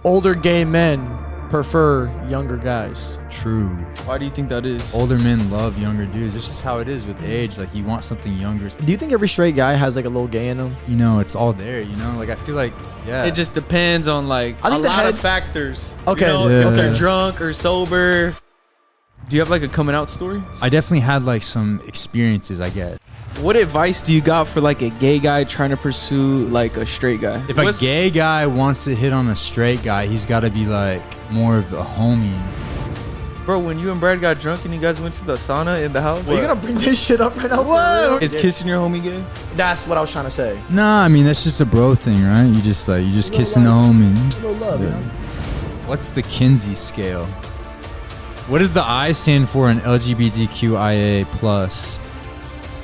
older gay men prefer younger guys. True. Why do you think that is? Older men love younger dudes. It's just how it is with age. Like, you want something younger. Do you think every straight guy has like a little gay in him? You know, it's all there, you know? Like, I feel like, yeah. It just depends on like I a think the lot head- of factors. Okay. You know, Yeah. if they're drunk or sober. Do you have like a coming out story? I definitely had, like, some experiences, I guess. What advice do you got for like a gay guy trying to pursue like a straight guy? If a gay guy wants to hit on a straight guy, he's got to be, like, more of a homie. Bro, when you and Brad got drunk and you guys went to the sauna in the house, Are you gonna bring this shit up right now? what? Is kissing your homie gay? That's what I was trying to say. Nah, I mean, that's just a bro thing, right? You just kissing the homie. No love, Yeah. you know? What's the Kinsey scale? What does the I stand for in LGBTQIA+.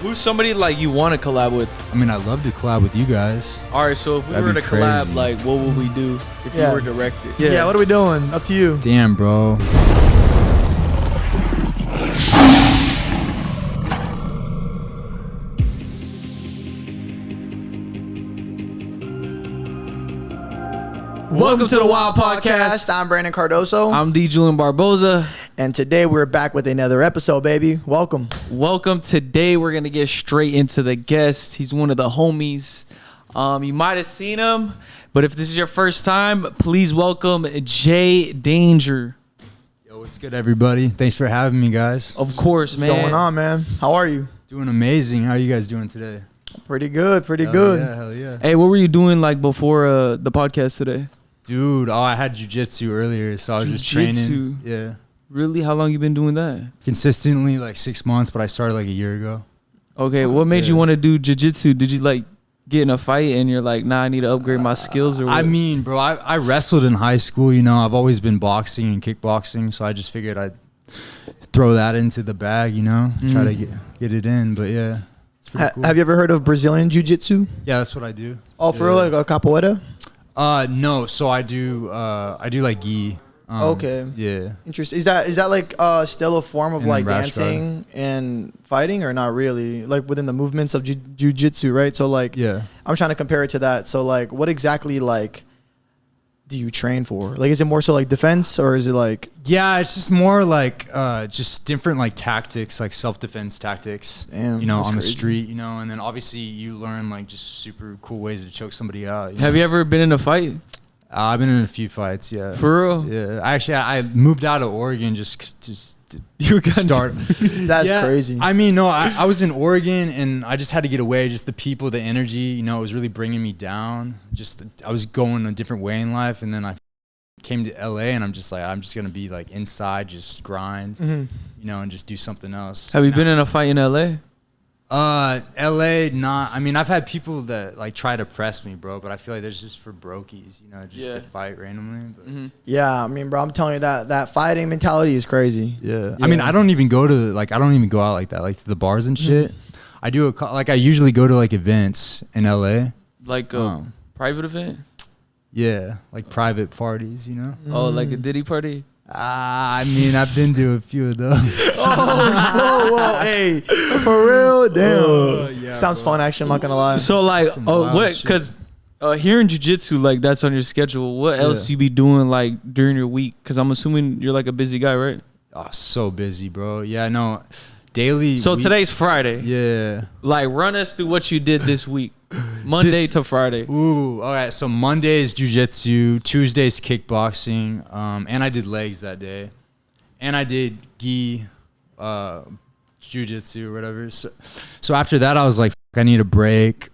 Who's somebody like you want to collab with? I mean, I'd love to collab with you guys. All right, so if we That'd were be to collab, crazy. like, what would we do if Yeah. you were directed? Yeah, what are we doing? Up to you. Damn, bro. Welcome to the Wild Podcast. I'm Brandon Cardoso. I'm D. Julian Barboza. And today we're back with another episode, baby. Welcome. Welcome. Today we're gonna get straight into the guest. He's one of the homies. You might have seen him, but if this is your first time, please welcome Jay Danger. Yo, what's good, everybody? Thanks for having me, guys. Of course, What's man. going on, man? How are you? Doing amazing. How are you guys doing today? Pretty good, pretty Hell good. Yeah, hell yeah. Hey, what were you doing like before the podcast today? Dude, I had jujitsu earlier, so I was just Jiu-jitsu. training. Yeah. Really? How long you been doing that? Consistently, like 6 months, but I started like a year ago. Okay, what made you Yeah. want to do jiu-jitsu? Did you like get in a fight and you're like, nah, I need to upgrade my skills? Or what? I mean, bro, I wrestled in high school, you know. I've always been boxing and kickboxing, so I just figured I'd throw that into the bag, you know, try to get it in. But yeah, it's pretty cool. Have you ever heard of Brazilian Jiu-Jitsu? Yeah, that's what I do. Oh, for Yeah. real, like a capoeira? No, so I do like gi. Okay. Yeah. Interesting. Is that like still a form of And like then dancing and fighting, or not really? Like within the movements of jiu-jitsu, right? So like, Yeah. I'm trying to compare it to that. So like, what exactly like do you train for? Like, is it more so like defense, or is it like? Yeah, it's just more like just different like tactics, like self-defense tactics. Damn, you know, that's on crazy. the street, you know, and then obviously you learn like just super cool ways to choke somebody out. Have you ever been in a fight? I've been in a few fights, yeah. For real? Yeah, actually, I moved out of Oregon just to You were gonna start. That's Yeah, crazy. I mean, no, I was in Oregon and I just had to get away. Just the people, the energy, you know, it was really bringing me down. Just I was going a different way in life, and then I came to LA, and I'm just gonna be like inside, just grind, Mhm. you know, and just do something else. Have you been in a fight in LA? LA, not. I mean, I've had people that like try to press me, bro, but I feel like that's just for brokies, you know, just to fight randomly. But Yeah, I mean, bro, I'm telling you that fighting mentality is crazy. yeah. I mean, I don't even go out like that, like to the bars and shit. I do I usually go to like events in LA. Like a private event? Yeah, like private parties, you know. Oh, like a Diddy party? I mean, I've been to a few of those. Whoa, hey, for real, damn. yeah, Sounds bro. fun, actually. I'm not gonna lie. So like, Some wild what? shit. Because here in jiu-jitsu, like that's on your schedule. What else Yeah. you be doing like during your week? Because I'm assuming you're like a busy guy, right? Oh, so busy, bro. Yeah, no, daily. So today's Friday. Yeah. Like, run us through what you did this week, Monday to Friday. Ooh, all right. So Monday is jujitsu, Tuesday's kickboxing, and I did legs that day, and I did gi, jujitsu or whatever. So after that, I was like, I need a break.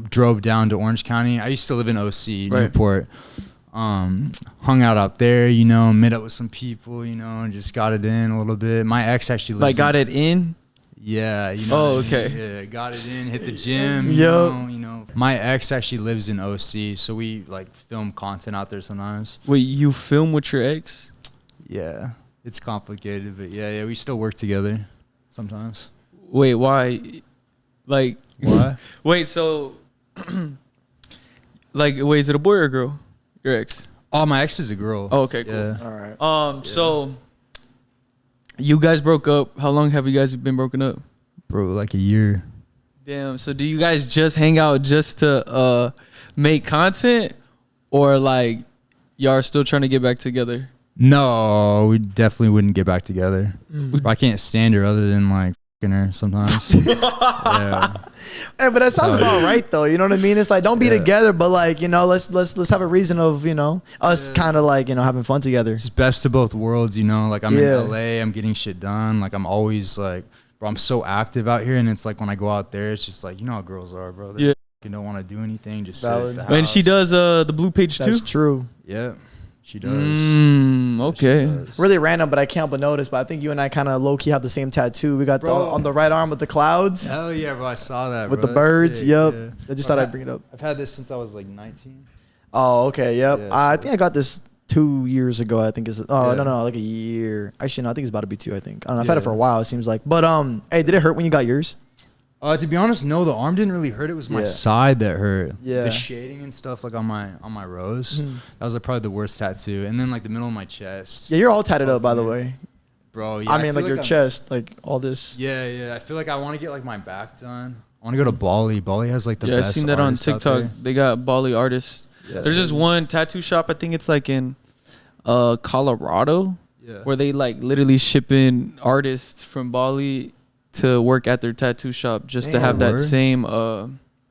Drove down to Orange County. I used to live in OC, Right. Newport. Hung out there, you know, met up with some people, you know, and just got it in a little bit. My ex actually lives Like, got it in? Yeah. You know, Oh, okay. Yeah, got it in, hit the gym. Yup. You know. My ex actually lives in OC, so we like film content out there sometimes. Wait, you film with your ex? Yeah, it's complicated, but yeah, we still work together sometimes. Wait, why? Like, What? wait, so, like, wait, is it a boy or a girl? Your ex? Oh, my ex is a girl. Oh, okay, cool. Yeah. All right. So, you guys broke up. How long have you guys been broken up? Bro, like a year. Damn. So, do you guys just hang out just to make content, or like y'all are still trying to get back together? No, we definitely wouldn't get back together. I can't stand her other than like fucking her sometimes. Yeah. Hey, but that sounds about right though. You know what I mean? It's like don't be together, but like let's have a reason of us kind of like having fun together. It's best of both worlds, like I'm in LA, I'm getting shit done, like I'm always like, bro, I'm so active out here, and it's like when I go out there, it's just like how girls are, bro. They don't want to do anything, just sit at the house. And she does the blue page too. That's true. Yeah, she does. Okay. She does. Really random, but I can't but notice. But I think you and I kind of low key have the same tattoo. We got on the right arm with the clouds. Hell yeah, bro! I saw that with bro. the birds. Sick, yep. Yeah. I just thought I'd bring it up. I've had this since I was like 19. Oh, okay. Yep. Yeah, I think I got this 2 years ago. I think it's no, like a year. Actually, no, I think it's about to be 2. I think I don't know. I've had it for a while. It seems like. But hey, did it hurt when you got yours? To be honest, no. The arm didn't really hurt. It was my side that hurt. Yeah. The shading and stuff, like on my rose. That was like probably the worst tattoo. And then like the middle of my chest. Yeah, you're all tatted up, by the way. Bro, yeah. I mean, feel like your chest, like all this. Yeah. I feel like I want to get like my back done. I want to go to Bali. Bali has like the best. Yeah, I've seen that on TikTok. They got Bali artists. Yeah, there's this one tattoo shop. I think it's like in Colorado, where they like literally ship in artists from Bali to work at their tattoo shop just to have that same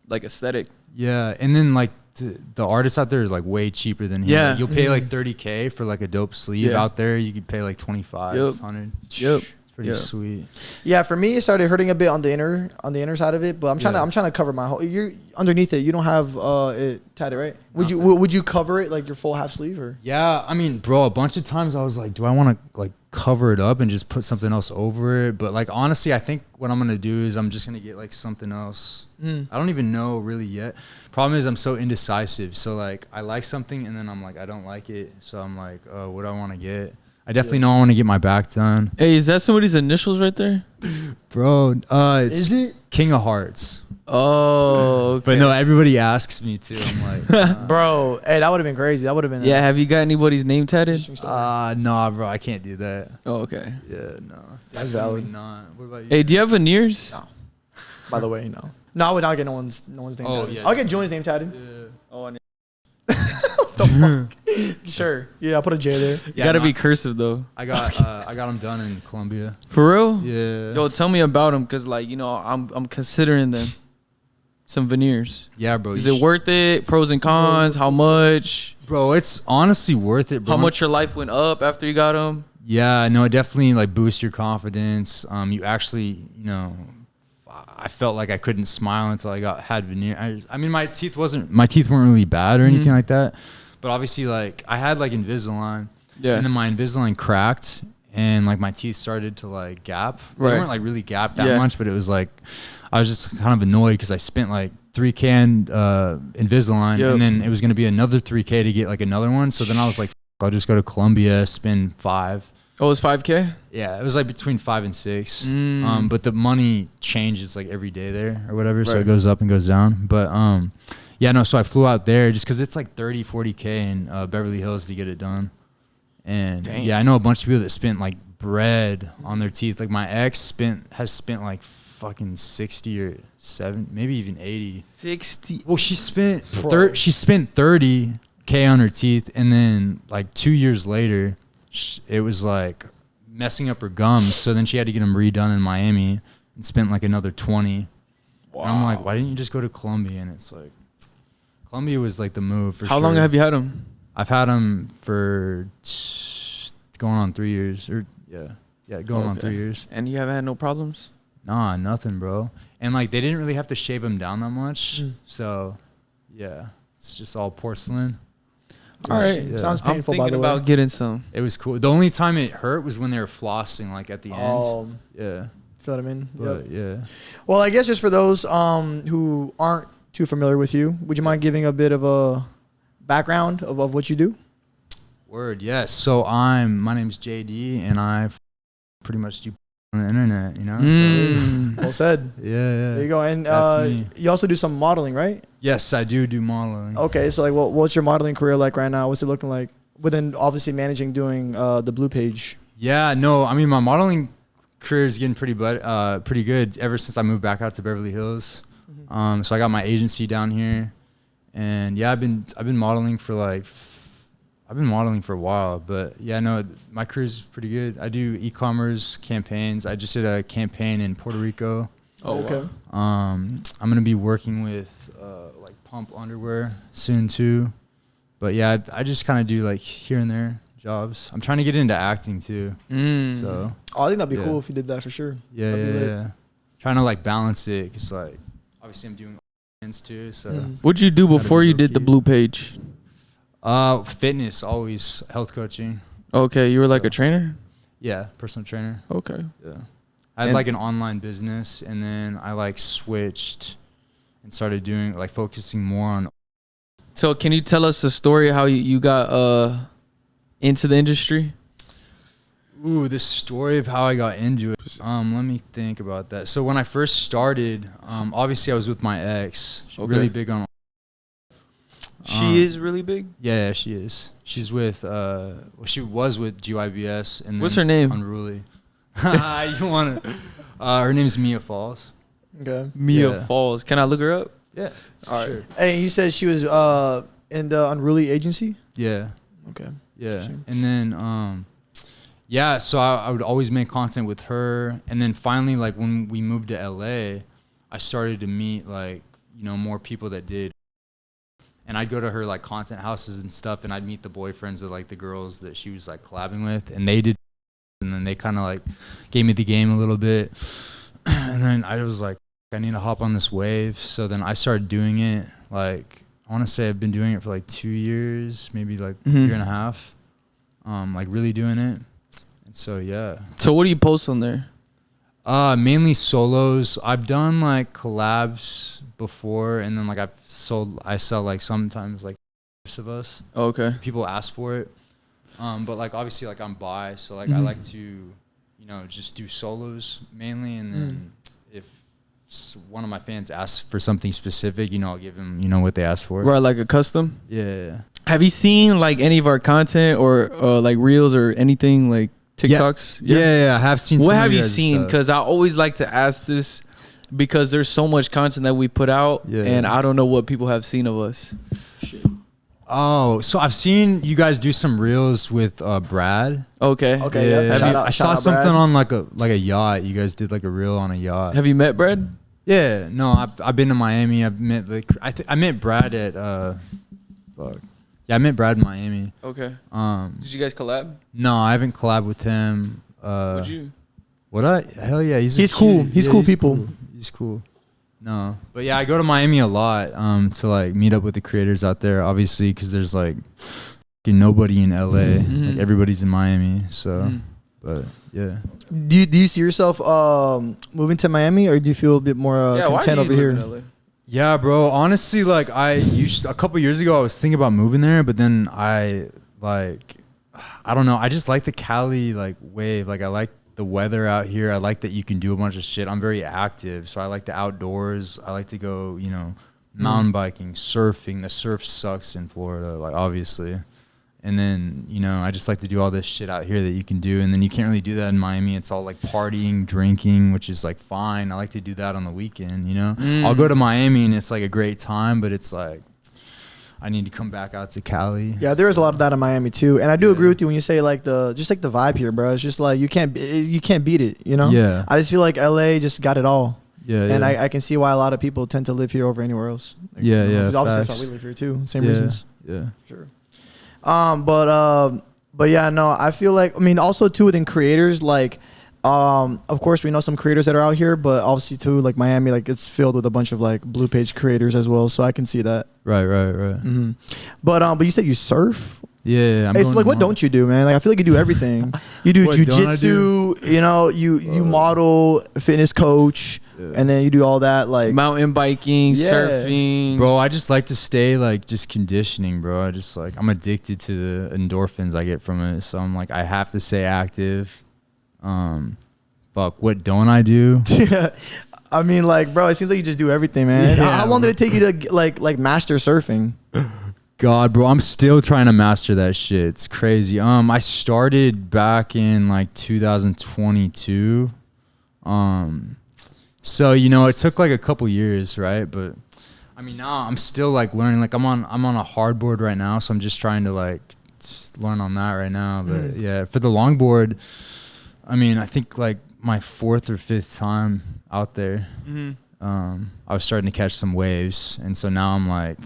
like aesthetic. Yeah, and then like the artists out there is like way cheaper than here. Like, you'll pay like $30K for like a dope sleeve out there. You could pay like $2,500. Yep. Pretty sweet. Yeah, for me it started hurting a bit on the inner side of it, but I'm trying to cover my whole. You're underneath it. You don't have it tatted, right? Would you cover it like your full half sleeve or? Yeah, I mean, bro, a bunch of times I was like, do I want to like cover it up and just put something else over it? But like honestly, I think what I'm gonna do is I'm just gonna get like something else. I don't even know really yet. Problem is I'm so indecisive. So like I like something and then I'm like I don't like it. So I'm like, what do I want to get? I definitely know I want to get my back done. Hey, is that somebody's initials right there? Bro, is it King of Hearts? Oh, okay. But no, everybody asks me too. I'm like, bro, hey, that would have been crazy. That would have been. Yeah, have you got anybody's name tatted? Nah, bro, I can't do that. Oh, okay. Yeah, no. That's valid. Not. What about you? Hey, do you have veneers? No. By the way, no. No, I would not get no one's name tatted. Yeah. I'll get Julian's name tatted. Yeah. Oh, The fuck? Sure. Yeah, I'll put a J there. You gotta be cursive though. I got them done in Colombia. For real? Yeah. Yo, tell me about them, cause like I'm considering them. Some veneers. Yeah, bro. Is it worth it? Pros and cons. How much? Bro, it's honestly worth it, bro. How much your life went up after you got them? Yeah, no, it definitely like boosts your confidence. You actually, I felt like I couldn't smile until I had veneer. I mean, my teeth weren't really bad or anything like that. But obviously, like I had like Invisalign, and then my Invisalign cracked, and like my teeth started to like gap. They weren't like really gapped that much, but it was like I was just kind of annoyed because I spent like $3K on Invisalign, and then it was gonna be another $3K to get like another one. So then I was like, I'll just go to Colombia, spend $5. Oh, it was $5K? Yeah, it was like between 5 and 6. But the money changes like every day there or whatever, so it goes up and goes down. But yeah, no, so I flew out there just because it's like 30, 40K in Beverly Hills to get it done. And yeah, I know a bunch of people that spent like bread on their teeth. Like my ex has spent like fucking 60 or 7, maybe even 80. 60. Well, she spent 30K on her teeth, and then like 2 years later, it was like messing up her gums. So then she had to get them redone in Miami and spent like another 20. Wow. And I'm like, why didn't you just go to Colombia? And it's like, Colombia was like the move for sure. How long have you had them? I've had them for going on 3 years. Or going on 3 years. And you haven't had no problems? Nah, nothing, bro. And like they didn't really have to shave them down that much. So yeah, it's just all porcelain. All right. Yeah. Sounds painful, I'm by thinking the way. about getting some. It was cool. The only time it hurt was when they were flossing, like at the end. Yeah. Feel what I mean? But yeah. Well, I guess just for those who aren't too familiar with you, would you mind giving a bit of a background of what you do? Word, yes. So my name's JD, and I pretty much do on the internet, So, well said. Yeah. There you go. And you also do some modeling, right? Yes, I do modeling. Okay, so like, what's your modeling career like right now? What's it looking like? Within obviously doing the Blue Page. Yeah, no, I mean my modeling career is getting pretty good ever since I moved back out to Beverly Hills. So I got my agency down here, And yeah, I've been modeling for I've been modeling for a while, but yeah, no, my career's pretty good. I do e-commerce campaigns. I just did a campaign in Puerto Rico. Oh, okay. I'm gonna be working with like Pump Underwear soon too. But yeah, I just kind of do like here and there jobs. I'm trying to get into acting too. So I think that'd be cool if you did that for sure. Yeah. Trying to like balance it, cause like obviously I'm doing things too. So what'd you do before you did the blue page? Fitness, always health coaching. Okay, you were like a trainer? Yeah, personal trainer. Okay. Yeah. I had like an online business, and then I like switched and started doing like focusing more on. So can you tell us a story how you got into the industry? Ooh, the story of how I got into it. Let me think about that. So when I first started, obviously I was with my ex. She's really big on. She is really big? Yeah, she is. She's with she was with GYBS, and what's her name? Unruly. You want to? Her name's Mia Falls. Okay. Mia Falls. Can I look her up? Yeah. All right. Sure. Hey, you said she was in the Unruly agency? Yeah. Okay. Yeah. And then yeah, so I would always make content with her, and then finally, like when we moved to LA, I started to meet like more people that did. And I'd go to her like content houses and stuff, and I'd meet the boyfriends of like the girls that she was like collabing with, and they did, and then they kind of like gave me the game a little bit, and then I was like, I need to hop on this wave. So then I started doing it. Like I want to say I've been doing it for like 2 years, maybe like a year and a half, like really doing it. And so yeah. So what do you post on there? Mainly solos. I've done like collabs before, and then like I sell like sometimes like of us. Okay. People ask for it. But like obviously like I'm bi, so like I like to, just do solos mainly, and then if one of my fans asks for something specific, I'll give them, what they ask for. Right, like a custom? Yeah. Have you seen like any of our content or like reels or anything like TikToks? Yeah, I have seen. What have you seen? Because I always like to ask this because there's so much content that we put out, and I don't know what people have seen of us. Shit. Oh, so I've seen you guys do some reels with Brad. Okay. Okay. Yeah. I saw something on like a yacht. You guys did like a reel on a yacht. Have you met Brad? Yeah. No, I've been to Miami. I've met I met Brad at fuck. Yeah, I met Brad in Miami. Okay. Did you guys collab? No, I haven't collabed with him. Would you? Would I? Hell yeah, he's cool. He's cool people. Cool. He's cool. No, but yeah, I go to Miami a lot to like meet up with the creators out there. Obviously, because there's like nobody in LA. Like everybody's in Miami. So, but yeah. Do you see yourself moving to Miami, or do you feel a bit more content over here? Yeah, bro. Honestly, like a couple years ago, I was thinking about moving there, but then I don't know. I just like the Cali like wave. Like I like the weather out here. I like that you can do a bunch of shit. I'm very active, so I like the outdoors. I like to go, mountain biking, surfing. The surf sucks in Florida, like obviously. And then, I just like to do all this shit out here that you can do. And then you can't really do that in Miami. It's all like partying, drinking, which is like fine. I like to do that on the weekend, I'll go to Miami and it's like a great time, but it's like, I need to come back out to Cali. Yeah, there is a lot of that in Miami too. And I do agree with you when you say like the vibe here, bro. It's just like you can't beat it, Yeah. I just feel like LA just got it all. Yeah. And I can see why a lot of people tend to live here over anywhere else. Like, obviously that's why we live here too. Same reasons. Yeah. Sure. But yeah, no, I feel like, also too within creators, like, of course we know some creators that are out here, but obviously too, like Miami, like it's filled with a bunch of like blue page creators as well. So I can see that. Right. Mm-hmm. But you said you surf? Yeah. It's like, what don't you do, man? Like, I feel like you do everything. You do jujitsu, you model, fitness coach, and then you do all that, like mountain biking, surfing. Bro, I just like to stay like just conditioning, bro. I'm addicted to the endorphins I get from it. So I'm like, I have to stay active. Fuck, what don't I do? I mean, like, bro, it seems like you just do everything, man. Yeah, How long did it take you to like master surfing? God, bro, I'm still trying to master that shit. It's crazy. I started back in like 2022. So, it took like a couple years, right? But I mean, now I'm still like learning. Like I'm on a hardboard right now, so I'm just trying to like learn on that right now. But yeah, for the longboard, I mean, I think like my 4th or 5th time out there, I was starting to catch some waves, and so now I'm like,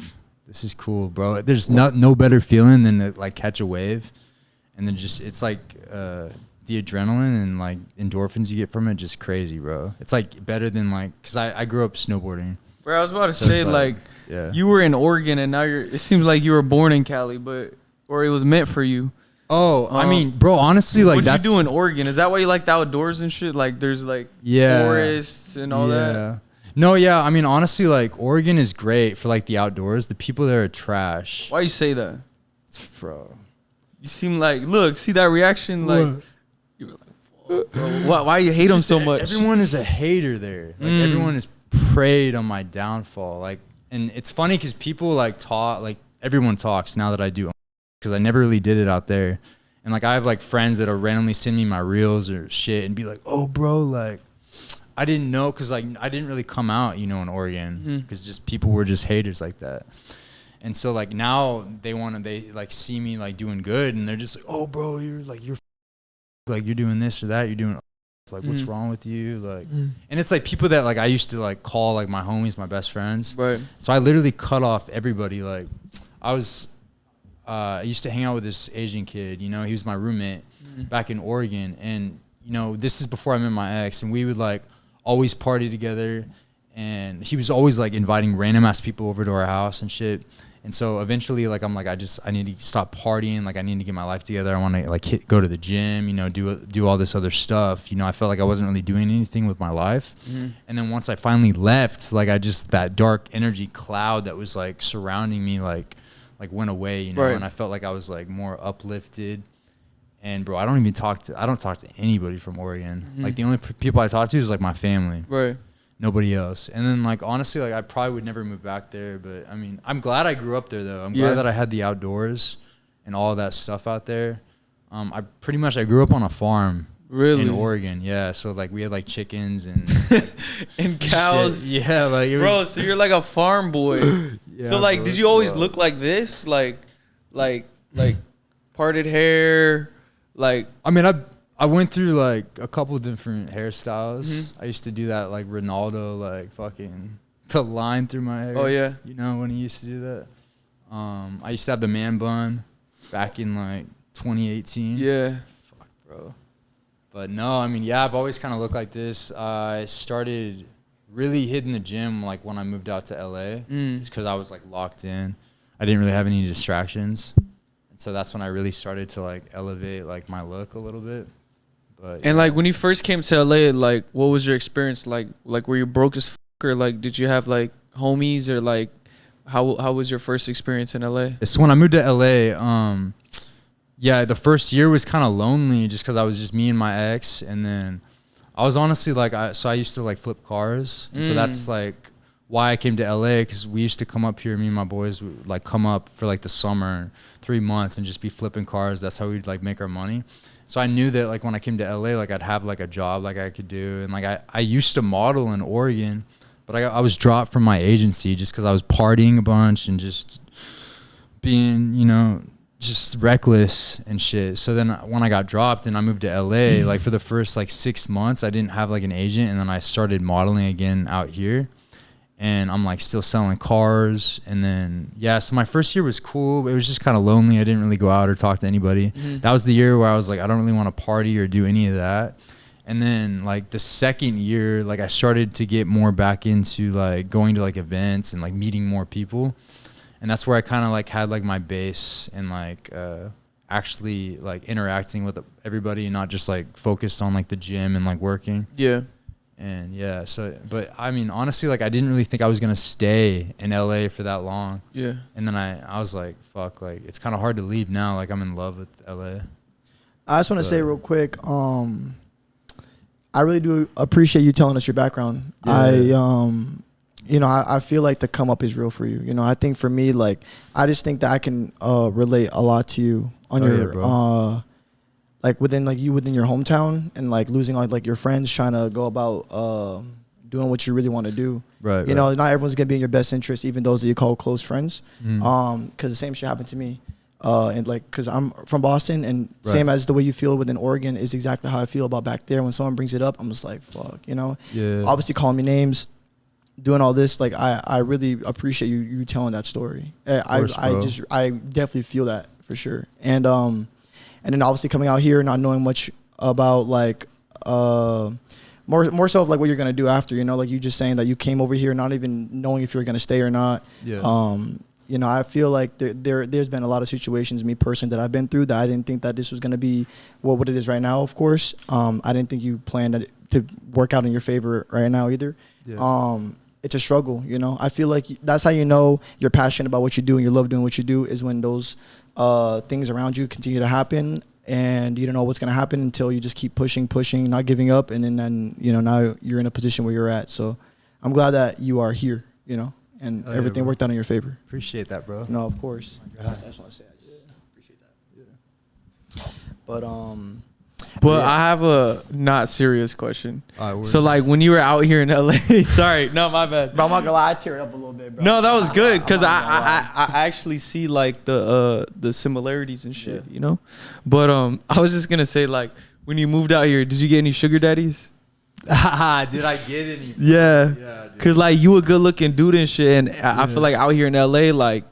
this is cool, bro. There's no better feeling than to like catch a wave, and then just it's like the adrenaline and like endorphins you get from it, just crazy, bro. It's like better than like, cause I grew up snowboarding. Bro, I was about to say like you were in Oregon and now it seems like you were born in Cali, or it was meant for you. Oh, I mean, bro, honestly, like what'd you do in Oregon? Is that why you like the outdoors and shit? Like there's like forests and all that. No, yeah, I mean, honestly, like Oregon is great for like the outdoors. The people there are trash. Why you say that? Bro, you seem like, look, see that reaction, like you were like, bro, why you hate them so much? Everyone is a hater there. Like everyone is preyed on my downfall. Like, and it's funny because people like talk, like everyone talks now that I do, because I never really did it out there. And like I have like friends that'll randomly send me my reels or shit and be like, oh bro, like I didn't know, because like I didn't really come out, you know, in Oregon, because just people were just haters like that. And so like now they like see me like doing good, and they're just like, oh bro, you're doing this or that, you're doing like what's wrong with you, like and it's like people that like I used to like call like my homies, my best friends, right? So I literally cut off everybody. Like I used to hang out with this Asian kid, you know, he was my roommate back in Oregon, and you know, this is before I met my ex, and we would like always party together, and he was always like inviting random ass people over to our house and shit. And so eventually, like, I'm like, I need to stop partying. Like, I need to get my life together. I want to like go to the gym, you know, do all this other stuff. You know, I felt like I wasn't really doing anything with my life. And then once I finally left, like, that dark energy cloud that was like surrounding me, like went away, you know. Right. And I felt like I was like more uplifted. And bro, I don't talk to anybody from Oregon. Like the only people I talk to is like my family. Right. Nobody else. And then like honestly, like I probably would never move back there, but I mean, I'm glad I grew up there though. I'm glad that I had the outdoors and all of that stuff out there. I grew up on a farm. Really? In Oregon, yeah. So like we had like chickens and like, and cows. Shit. Yeah, like bro. So you're like a farm boy. So like, did you always look like this? Like parted hair? Like, I mean, I went through like a couple different hairstyles. I used to do that like Ronaldo, like fucking the line through my hair. Oh yeah. You know when he used to do that. I used to have the man bun back in like 2018. Yeah. Fuck, bro. But no, I mean, yeah, I've always kind of looked like this. I started really hitting the gym like when I moved out to LA, just because I was like locked in. I didn't really have any distractions. So that's when I really started to like elevate like my look a little bit. But and like when you first came to LA, like what was your experience like? Like were you broke as fuck, or like did you have like homies, or like how was your first experience in LA? So when I moved to LA, yeah, the first year was kind of lonely just because I was just me and my ex, and then I was honestly like I used to like flip cars, and so that's like why I came to LA, because we used to come up here, me and my boys would like come up for like the summer, 3 months, and just be flipping cars. That's how we'd like make our money. So I knew that like when I came to LA, like I'd have like a job like I could do. And like I used to model in Oregon, but I was dropped from my agency just because I was partying a bunch and just being, you know, just reckless and shit. So then when I got dropped and I moved to LA, like for the first like 6 months, I didn't have like an agent. And then I started modeling again out here. And I'm like still selling cars. And then, yeah, so my first year was cool. It was just kind of lonely. I didn't really go out or talk to anybody. That was the year where I was like, I don't really want to party or do any of that. And then like the second year, like I started to get more back into like going to like events and like meeting more people. And that's where I kind of like had like my base and like actually like interacting with everybody and not just like focused on like the gym and like working. Yeah. And yeah, so, but I mean, honestly, like I didn't really think I was going to stay in LA for that long. Yeah. And then I was like, fuck, like it's kind of hard to leave now. Like I'm in love with LA. I just want to say real quick, I really do appreciate you telling us your background. Yeah. I feel like the come up is real for you. You know, I think for me, like, I just think that I can relate a lot to you on like within your hometown and like losing like your friends, trying to go about doing what you really want to do. Right. You know, not everyone's gonna be in your best interest, even those that you call close friends. Because the same shit happened to me. And like, cause I'm from Boston, and same as the way you feel within Oregon is exactly how I feel about back there. When someone brings it up, I'm just like, fuck, you know. Yeah. Obviously, calling me names, doing all this, like I really appreciate you telling that story. I definitely feel that for sure. And then obviously coming out here, not knowing much about like more so of like what you're gonna do after, you know, like you just saying that you came over here not even knowing if you're gonna stay or not. Yeah. You know, I feel like there's been a lot of situations, me personally, that I've been through that I didn't think that this was going to be what it is right now, of course. I didn't think you planned it to work out in your favor right now either. Yeah. It's a struggle, you know. I feel like that's how you know you're passionate about what you do and you love doing what you do, is when those things around you continue to happen and you don't know what's going to happen until you just keep pushing, not giving up. And then, you know, now you're in a position where you're at. So I'm glad that you are here, you know. And everything worked out in your favor. Appreciate that, bro. No, of course. That's what I say. I just appreciate that. Yeah. But I have a not serious question. So like when you were out here in LA, sorry, no, my bad. Bro, I'm not gonna lie, I teared up a little bit, bro. No, that was good because I actually see like the similarities and shit, you know. But I was just gonna say, like, when you moved out here, did you get any sugar daddies? Did I get any? Yeah, cause like you a good looking dude and shit, and I feel like out here in LA, like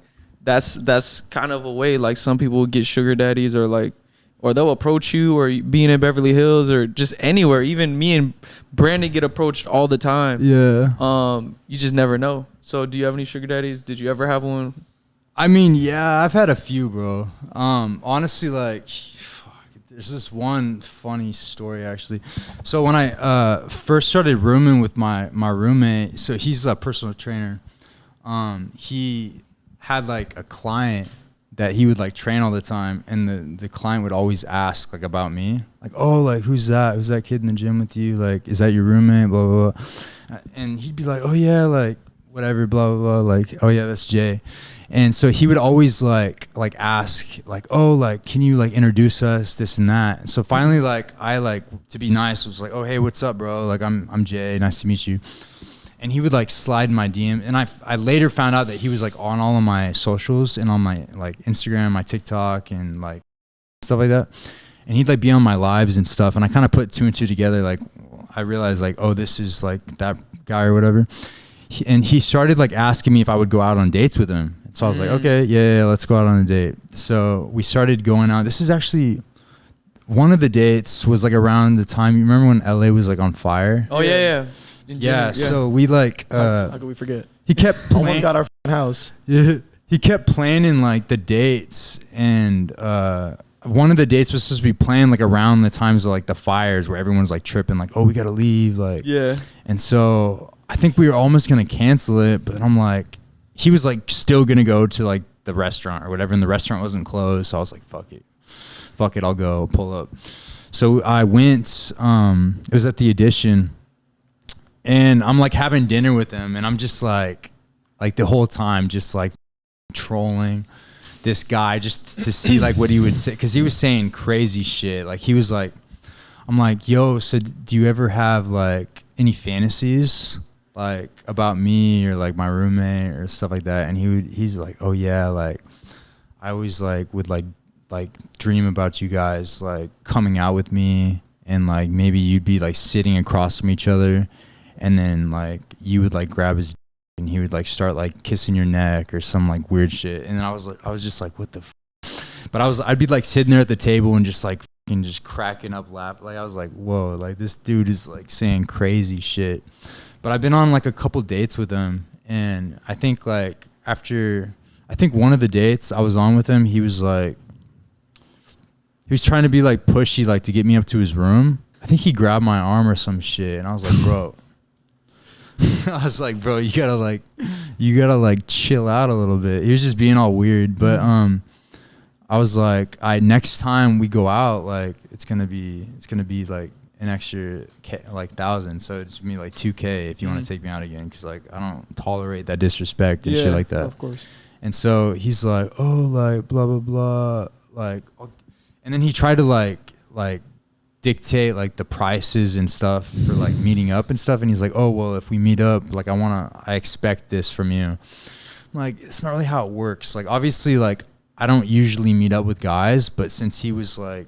that's kind of a way like some people get sugar daddies, or like, or they'll approach you, or being in Beverly Hills or just anywhere. Even me and Brandon get approached all the time. Yeah. You just never know. So do you have any sugar daddies? Did you ever have one? I mean, yeah, I've had a few, bro. Honestly, like, there's this one funny story, actually. So when I first started rooming with my roommate, so he's a personal trainer. He had like a client that he would like train all the time, and the client would always ask like about me, like, oh, like who's that kid in the gym with you, like is that your roommate, blah blah blah. And he'd be like, oh yeah, like whatever, blah blah blah, like, oh yeah, that's Jay. And so he would always like ask like, oh, like, can you like introduce us, this and that. And so finally, like, I like, to be nice, was like, oh, hey, what's up, bro? Like, I'm Jay, nice to meet you. And he would like slide in my DM. And I later found out that he was like on all of my socials and on my like Instagram, my TikTok, and like stuff like that. And he'd like be on my lives and stuff. And I kind of put two and two together. Like, I realized like, oh, this is like that guy or whatever. And he started like asking me if I would go out on dates with him. So I was like, okay, yeah, let's go out on a date. So we started going out. This is actually one of the dates was like around the time, you remember when LA was like on fire? Oh yeah. Yeah. So we like, how could we forget? He kept almost got our house. Yeah. He kept planning like the dates, and one of the dates was supposed to be planned like around the times of like the fires where everyone's like tripping, like, oh, we gotta leave, like. Yeah. And so I think we were almost gonna cancel it, but I'm like, he was like still gonna go to like the restaurant or whatever, and the restaurant wasn't closed. So I was like, fuck it, I'll go pull up. So I went, it was at the Edition, and I'm like having dinner with him, and I'm just like the whole time just like trolling this guy just to see like what he would say, because he was saying crazy shit. Like he was like, I'm like, yo, so do you ever have like any fantasies like about me or like my roommate or stuff like that? And he's like, oh yeah, like I always like would like dream about you guys like coming out with me, and like maybe you'd be like sitting across from each other, and then like you would like grab his and he would like start like kissing your neck or some like weird shit. And then I was just like, what the but I'd be like sitting there at the table and just like just cracking up laughing. Like I was like, whoa, like this dude is like saying crazy shit. But I've been on like a couple dates with him, and I think like one of the dates I was on with him, he was trying to be like pushy, like to get me up to his room. I think he grabbed my arm or some shit, and I was like, bro. You gotta like chill out a little bit. He was just being all weird. But I was like, next time we go out, like it's gonna be like an extra like 1,000, so it's gonna be like 2K if you want to take me out again, because like I don't tolerate that disrespect and shit like that. Of course. And so he's like, oh, like blah blah blah, like, and then he tried to like dictate like the prices and stuff for like meeting up and stuff. And he's like, oh, well, if we meet up, like I expect this from you. I'm like, it's not really how it works. Like, obviously, like I don't usually meet up with guys, but since he was like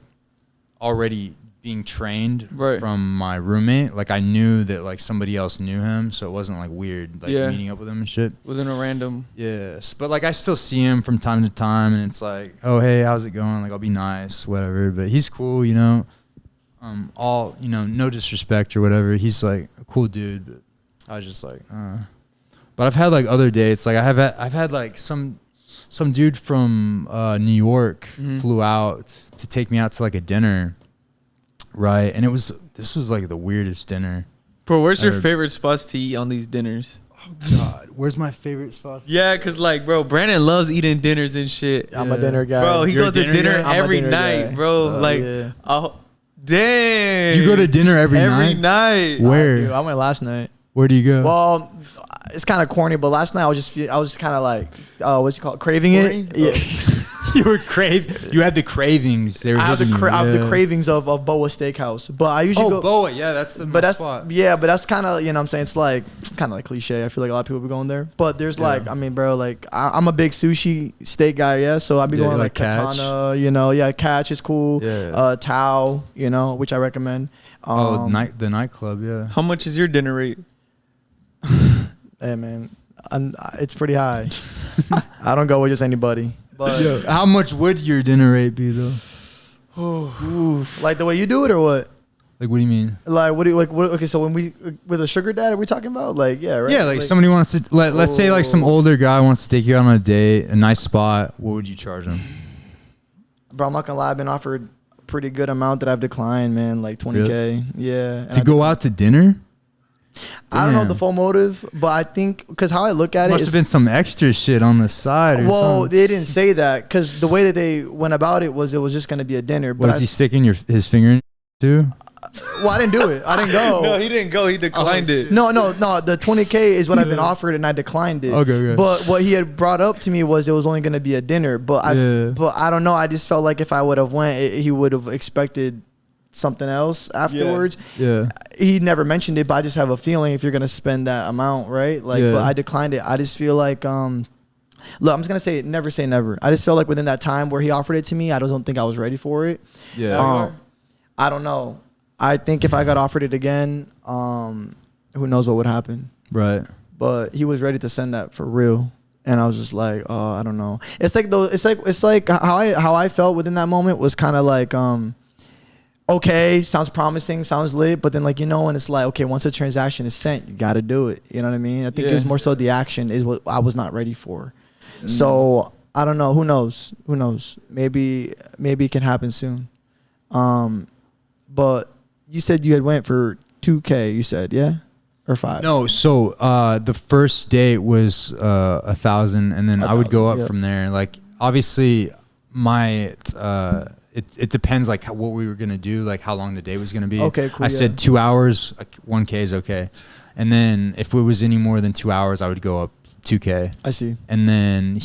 already being trained from my roommate, like I knew that like somebody else knew him, so it wasn't like weird like meeting up with him and shit. Wasn't a random. Yes, but like I still see him from time to time, and it's like, oh hey, how's it going? Like I'll be nice, whatever. But he's cool, you know. All you know, no disrespect or whatever. He's like a cool dude, but I was just like, But I've had like other dates. Like I've had like some dude from New York flew out to take me out to like a dinner. Right, and this was like the weirdest dinner. Bro, where's your favorite spots to eat on these dinners? Oh God, where's my favorite spots? Yeah, cause like, bro, Brandon loves eating dinners and shit. I'm a dinner guy. Bro, he goes to dinner every night, bro. Like, dang. You go to dinner every night? Every night. Where? I went last night. Where do you go? Well, it's kind of corny, but last night I was just kind of like, what's it called? Craving it. Yeah. You had the cravings. They were I have hitting the cravings of Boa Steakhouse, but I usually go. Boa, yeah, that's the spot. Yeah, but that's kind of, you know what I'm saying, it's like kind of like cliche. I feel like a lot of people be going there, but there's like, I mean, bro, like I'm a big sushi steak guy, yeah. So I'd be going like Katana, you know, Catch is cool. Yeah. Tao, you know, which I recommend. The nightclub, yeah. How much is your dinner rate? Hey man, it's pretty high. I don't go with just anybody. But how much would your dinner rate be though? Like the way you do it or what? Like what do you mean? Like what do you like? What, okay, so when we with a sugar dad, are we talking about like right? Yeah, like somebody wants to let's say like some older guy wants to take you out on a date, a nice spot. What would you charge him? Bro, I'm not gonna lie. I've been offered a pretty good amount that I've declined, man. Like 20K. Really? Yeah. To go out to dinner? I don't know the full motive, but I think because how I look at it must have been some extra shit on the side. Well, they didn't say that because the way that they went about it was just going to be a dinner. But was he sticking his finger in too? Well, I didn't do it. I didn't go. No, he didn't go. He declined it. No. The 20K is what I've been offered, and I declined it. Okay. But what he had brought up to me was it was only going to be a dinner. But I don't know. I just felt like if I would have went, he would have expected something else afterwards. Yeah. He never mentioned it, but I just have a feeling if you're gonna spend that amount, right? Like, but I declined it. I just feel like, look, I'm just gonna say never. I just felt like within that time where he offered it to me, I don't think I was ready for it. Yeah. I don't know. I think if I got offered it again, who knows what would happen. Right. But he was ready to send that for real. And I was just like, oh, I don't know. It's like how I felt within that moment was kind of like, okay, sounds promising, sounds lit, but then like, you know, and it's like, okay, once a transaction is sent, you got to do it. You know what I mean? I think it was more so the action is what I was not ready for. So I don't know. Who knows? Maybe it can happen soon. But you said you had went for 2K. You said, yeah, or 5? No. So the first date was 1,000, and then I would go up from there. Like obviously, my it depends like what we were gonna do, like how long the day was gonna be. Okay, cool. I said 2 hours, 1K is okay, and then if it was any more than 2 hours, I would go up 2K. I see. And then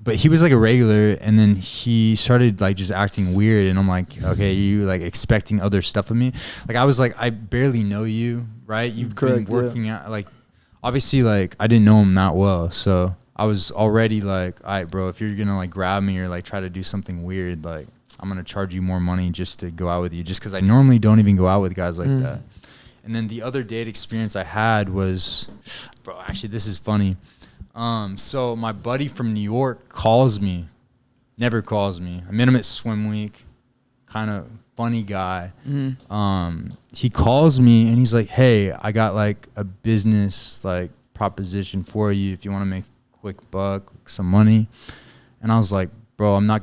but he was like a regular, and then he started like just acting weird, and I'm like, okay, you like expecting other stuff of me? Like I was like, I barely know you, right? You've been working out, like obviously like I didn't know him that well, so I was already like, all right, bro, if you're gonna like grab me or like try to do something weird, like I'm gonna charge you more money just to go out with you, just because I normally don't even go out with guys like that. And then the other date experience I had was, bro, actually this is funny. So my buddy from New York never calls me. I met him at Swim Week, kind of funny guy. He calls me and he's like, hey, I got like a business like proposition for you if you want to make quick buck, some money. And I was like, bro, I'm not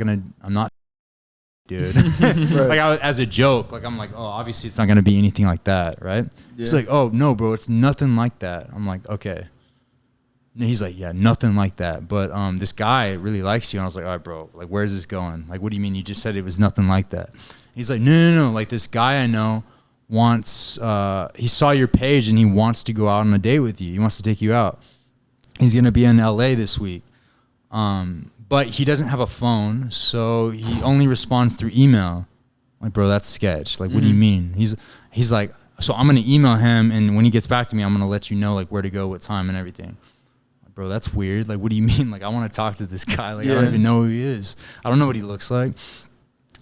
dude. Right. Like as a joke, like I'm like, oh, obviously it's not gonna be anything like that, right? He's like, oh no, bro, it's nothing like that. I'm like, okay. And he's like, yeah, nothing like that, but this guy really likes you. And I was like, all right, bro, like where's this going? Like, what do you mean you just said it was nothing like that? He's like, no, like this guy I know wants he saw your page and he wants to go out on a date with you. He wants to take you out. He's gonna be in LA this week, but he doesn't have a phone, so he only responds through email. Like, bro, that's sketch. Like, what do you mean? He's like, so I'm gonna email him, and when he gets back to me, I'm gonna let you know like where to go, what time, and everything. Like, bro, that's weird. Like, what do you mean? Like, I want to talk to this guy. Like, I don't even know who he is. I don't know what he looks like.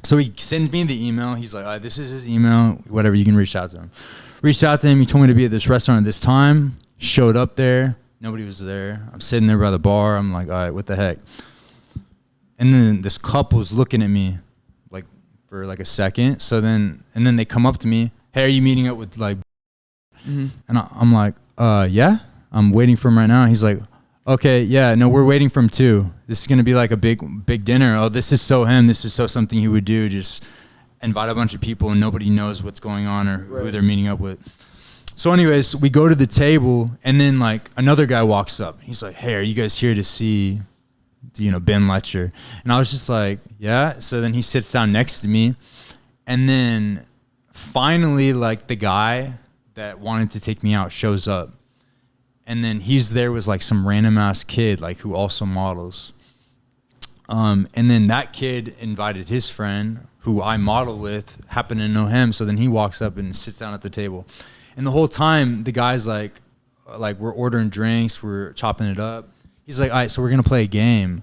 So he sends me the email. He's like, all right, this is his email. Whatever, you can reach out to him. Reached out to him. He told me to be at this restaurant at this time. Showed up there. Nobody was there. I'm sitting there by the bar. I'm like, all right, what the heck? And then this couple's looking at me like for like a second. And then they come up to me. Hey, are you meeting up with like? And I'm like, yeah, I'm waiting for him right now. He's like, okay, yeah, no, we're waiting for him too. This is gonna be like a big dinner. Oh, this is so him. This is so something he would do. Just invite a bunch of people and nobody knows what's going on or who they're meeting up with. So anyways, we go to the table and then like another guy walks up. He's like, hey, are you guys here to see, Ben Letcher? And I was just like, yeah. So then he sits down next to me. And then finally, like the guy that wanted to take me out shows up. And then he's there with like some random ass kid, like who also models. And then that kid invited his friend who I model with, happened to know him. So then he walks up and sits down at the table. And the whole time the guy's like we're ordering drinks, we're chopping it up. He's like, all right, so we're going to play a game.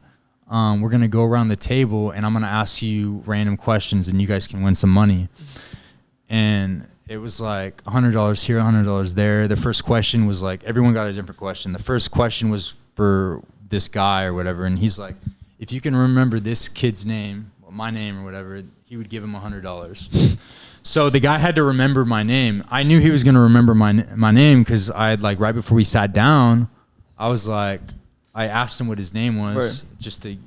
We're going to go around the table and I'm going to ask you random questions and you guys can win some money. And it was like $100 here, $100 there. The first question was like, everyone got a different question. The first question was for this guy or whatever. And he's like, if you can remember this kid's name, my name or whatever, he would give him $100. So the guy had to remember my name. I knew he was going to remember my name because I had like right before we sat down, I was like, I asked him what his name was just to,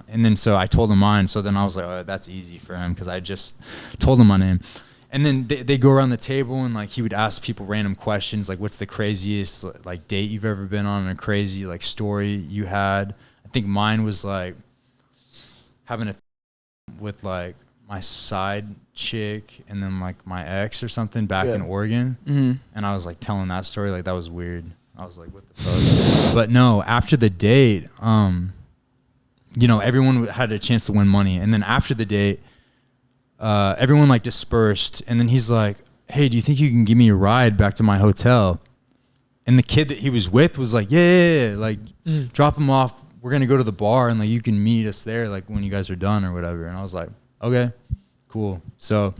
and then so I told him mine. So then I was like, oh, that's easy for him because I just told him my name. And then they go around the table and like he would ask people random questions like, what's the craziest like date you've ever been on, a crazy like story you had? I think mine was like having a with like my side chick and then like my ex or something back in Oregon. And I was like telling that story, like that was weird. I was like, what the fuck? But no, after the date, everyone had a chance to win money. And then after the date, everyone like dispersed. And then he's like, hey, do you think you can give me a ride back to my hotel? And the kid that he was with was like, yeah. Like drop him off. We're going to go to the bar and like you can meet us there like when you guys are done or whatever. And I was like, okay, cool. So,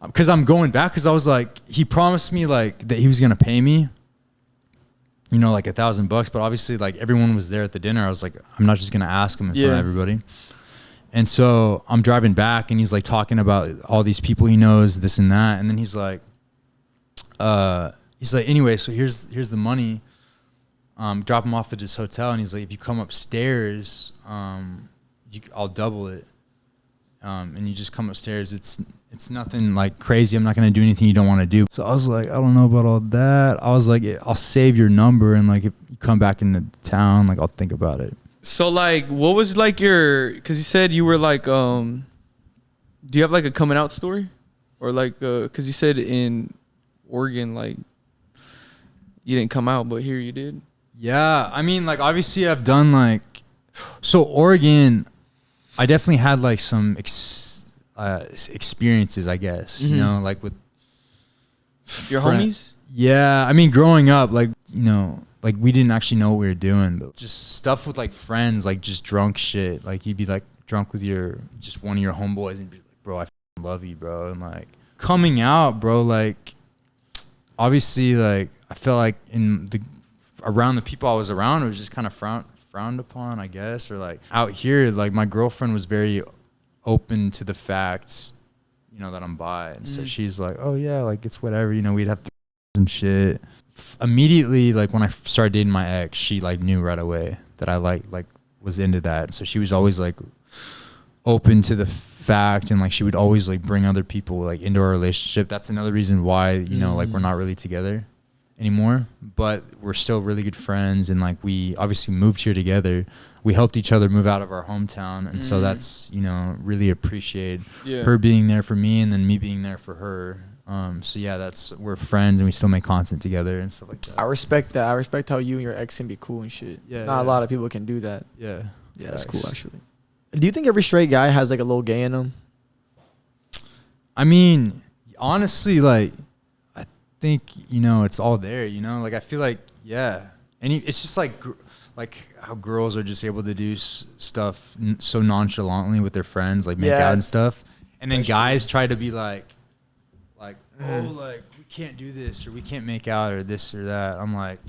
because I'm going back because I was like, he promised me like that he was going to pay me, like $1,000, but obviously like everyone was there at the dinner. I was like, I'm not just going to ask him in front of everybody. And so I'm driving back and he's like talking about all these people he knows, this and that. And then he's like, anyway, so here's the money. Drop him off at his hotel. And he's like, if you come upstairs, I'll double it. And you just come upstairs. It's nothing like crazy. I'm not going to do anything you don't want to do. So I was like, I don't know about all that. I was like, I'll save your number. And like, if you come back into town, like I'll think about it. So like, what was like cause you said you were like, do you have like a coming out story or like, cause you said in Oregon, like you didn't come out, but here you did. Yeah. I mean, like obviously I've done like, so Oregon, I definitely had like some experiences, I guess, like with your homies. Yeah. I mean, growing up, like, like we didn't actually know what we were doing, but just stuff with like friends, like just drunk shit. Like you'd be like drunk with just one of your homeboys and be like, bro, I love you, bro. And like coming out, bro, like obviously like I felt like around the people I was around, it was just kind of frowned upon, I guess. Or like out here, like my girlfriend was very open to the fact, that I'm bi. And so she's like, oh yeah, like it's whatever, we'd have and shit. Immediately, like when I started dating my ex, she like knew right away that I like was into that. So she was always like open to the fact, and like she would always like bring other people like into our relationship. That's another reason why like we're not really together anymore, but we're still really good friends. And like we obviously moved here together. We helped each other move out of our hometown, and so that's really appreciate her being there for me and then me being there for her. So yeah, we're friends and we still make content together and stuff like that. I respect that. I respect how you and your ex can be cool and shit. Yeah. Not a lot of people can do that. Yeah. Yeah, that's cool actually. Do you think every straight guy has like a little gay in him? I mean, honestly, like, I think, you know, it's all there, you know? Like, I feel like, yeah. And it's just like how girls are just able to do stuff so nonchalantly with their friends, like make out and stuff. And then guys try to be like, oh, like, we can't do this or we can't make out or this or that. I'm like,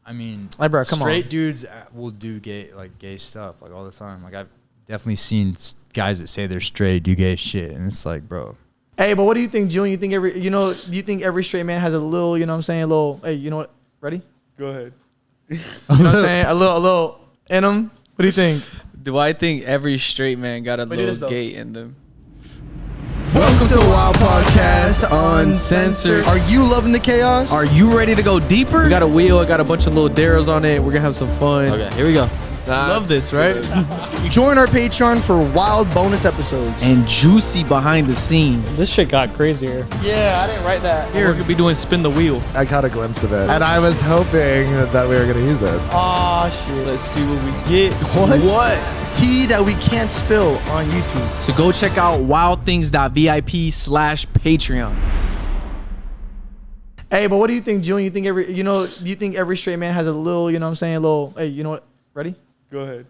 I mean, bro, come straight on. dudes will do gay stuff like all the time. Like I've definitely seen guys that say they're straight do gay shit, and it's like, bro. Hey, but what do you think, June? You think do you think every straight man has a little, you know what I'm saying, a little, hey, you know what? Ready? Go ahead. You know what I'm saying? A little in them. What do you think? Do I think every straight man got a little gay in them? Welcome to the Wild Podcast Uncensored. Are you loving the chaos? Are you ready to go deeper? We got a wheel. I got a bunch of little darrows on it. We're gonna have some fun. Okay, here we go. Love this, right? Join our Patreon for wild bonus episodes. And juicy behind the scenes. This shit got crazier. Yeah, I didn't write that. We're gonna be doing spin the wheel. I caught a glimpse of it, and I was hoping that we were gonna use it. Oh shit. Let's see what we get. What? Tea that we can't spill on YouTube. So go check out wildthings.vip/Patreon. Hey, but what do you think, June? You think do you think every straight man has a little, you know what I'm saying, a little, hey, you know what? Ready? Go ahead.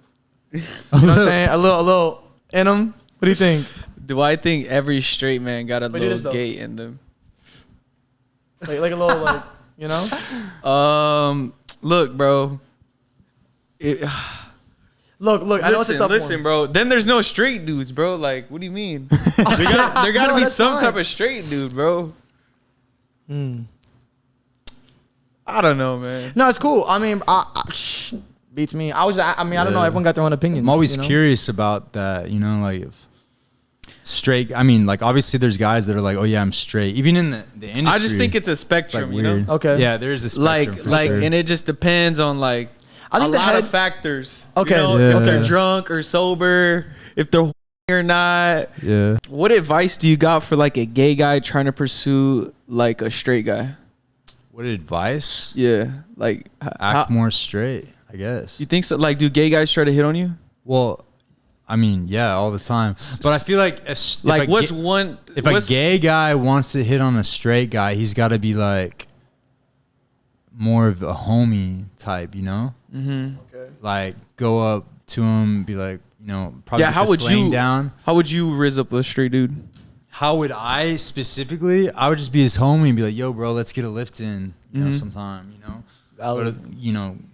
You know what I'm saying? A little in them. What do you think? Do I think every straight man got a little gay in them? Like a little, like, you know? Look, bro. Look, I know it's a tough Listen, one. bro. Then there's no straight dudes, bro. Like, what do you mean? there gotta be some type of straight dude, bro. I don't know, man. No, it's cool. I mean, beats me. I don't know. Everyone got their own opinions. I'm always curious about that, you know, like if straight, I mean, like obviously there's guys that are like, oh yeah, I'm straight. Even in the industry. I just think it's a spectrum, you know? Okay. Yeah, there is a spectrum. And it just depends on like I think a lot of factors. Okay. You know, Yeah. if they're drunk or sober, if they're or not. Yeah. What advice do you got for like a gay guy trying to pursue like a straight guy? What advice? Yeah, like Act more straight, I guess. You think so? Like, do gay guys try to hit on you? Well, I mean, yeah, all the time. But I feel like If a gay guy wants to hit on a straight guy, he's got to be like more of a homie type, you know? Mm-hmm. Okay. Like go up to him, be like, you know, probably how would you down. How would you riz up a straight dude? How would I specifically? I would just be his homie and be like, "Yo, bro, let's get a lift in, you know, sometime, you know,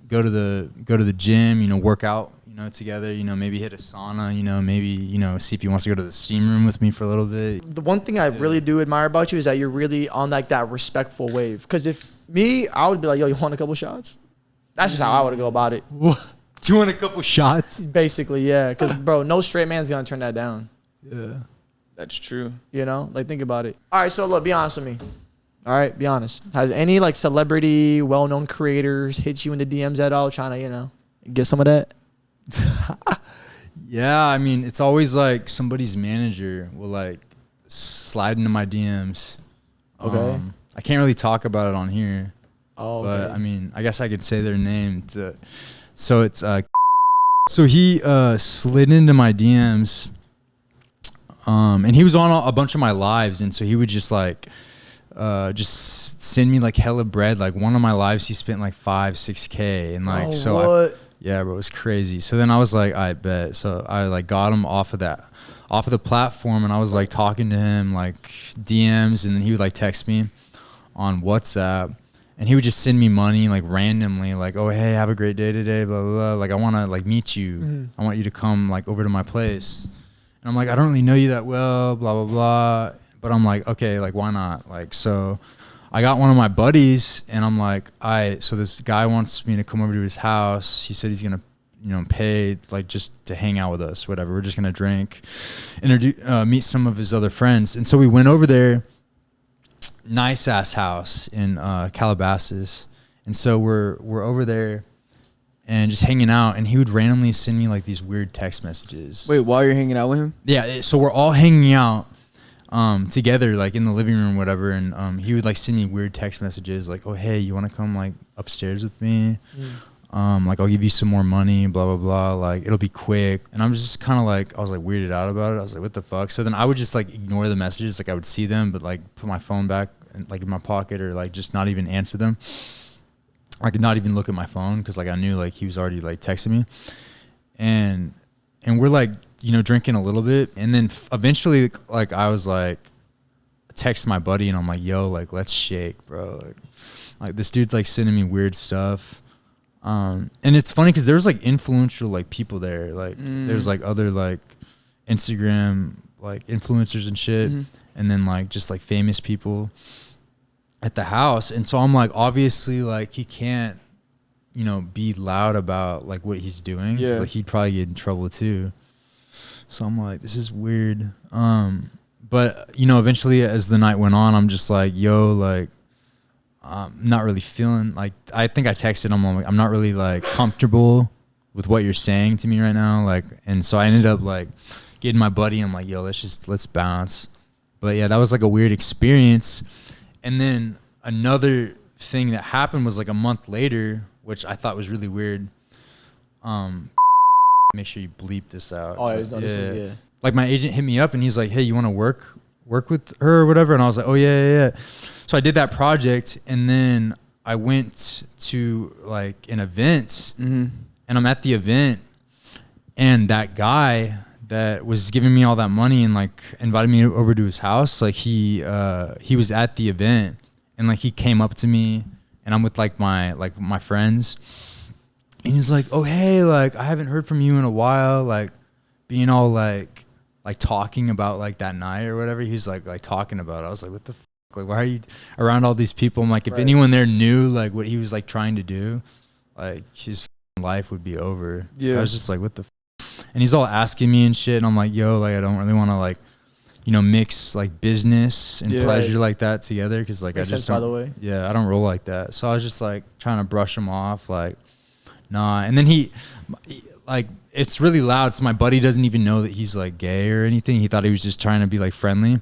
go to the gym, you know, work out, you know, together, you know, maybe hit a sauna, you know, maybe, you know, see if he wants to go to the steam room with me for a little bit." The one thing I really do admire about you is that you're really on like that respectful wave. Because if me, I would be like, "Yo, you want a couple shots?" That's just how I would go about it. What? Do you want a couple shots? Basically, yeah. Because bro, no straight man's gonna turn that down. Yeah. That's true. You know, like think about it. All right, so look, be honest with me. All right, be honest. Has any like celebrity, well-known creators hit you in the DMs at all, trying to, you know, get some of that? Yeah, I mean, it's always like somebody's manager will like slide into my DMs. Okay. I can't really talk about it on here. Oh, But okay. I mean, I guess I could say their name. So it's so he slid into my DMs. And he was on a bunch of my lives, and so he would just like just send me like hella bread. Like one of my lives, he spent like 5-6K, and like yeah, bro, it was crazy. So then I was like, I bet. So I like got him off of the platform, and I was like talking to him like DMs, and then he would like text me on WhatsApp, and he would just send me money like randomly, like, oh hey, have a great day today, blah blah blah. Like I want to like meet you. Mm-hmm. I want you to come like over to my place. And I'm like, I don't really know you that well, blah, blah, blah. But I'm like, okay, like, why not? Like, so I got one of my buddies, and I'm like, so this guy wants me to come over to his house. He said he's going to, you know, pay, like, just to hang out with us, whatever. We're just going to drink, meet some of his other friends. And so we went over there, nice-ass house in Calabasas. And so we're over there and just hanging out, and he would randomly send me like these weird text messages. Wait, while you're hanging out with him? Yeah, so we're all hanging out together, like in the living room, whatever, and he would like send me weird text messages, like, "Oh hey, you want to come like upstairs with me?" Like, I'll give you some more money, blah, blah, blah. Like, it'll be quick. And I'm just kind of like, I was like weirded out about it. I was like, what the fuck? So then I would just like ignore the messages. Like, I would see them, but like put my phone back like in my pocket, or like just not even answer them. I could not even look at my phone because like I knew like he was already like texting me. And we're like, you know, drinking a little bit. And then eventually like I was like, text my buddy and I'm like, yo, like, let's shake, bro. Like this dude's like sending me weird stuff. And it's funny because there's like influential like people there. Like there's like other like Instagram like influencers and shit. And then like just like famous people at the house. And so I'm like, obviously like he can't, you know, be loud about like what he's doing. Yeah. Like he'd probably get in trouble too. So I'm like, this is weird. But you know, eventually as the night went on, I'm just like, yo, like, not really feeling like, I think I texted him, I'm like, I'm not really like comfortable with what you're saying to me right now. Like, and so I ended up like getting my buddy. I'm like, yo, let's bounce. But yeah, that was like a weird experience. And then another thing that happened was like a month later, which I thought was really weird. Make sure you bleep this out. Oh, yeah. Like my agent hit me up and he's like, hey, you want to work with her or whatever? And I was like, oh yeah. So I did that project, and then I went to like an event, and I'm at the event, and that guy that was giving me all that money and like invited me over to his house, like he was at the event, and like he came up to me, and I'm with like my friends, and he's like, oh hey, like I haven't heard from you in a while, like being all like talking about like that night or whatever. He's like talking about it. I was like, what the fuck? Like, why are you around all these people? I'm like, if anyone there knew like what he was like trying to do, like his life would be over. Yeah. I was just like, what the fuck? And he's all asking me and shit, and I'm like, yo, like I don't really want to like, you know, mix like business and pleasure like that together, because like Makes I just sense, by the way. Yeah, I don't roll like that. So I was just like trying to brush him off, like nah. And then he like, it's really loud, so my buddy doesn't even know that he's like gay or anything. He thought he was just trying to be like friendly.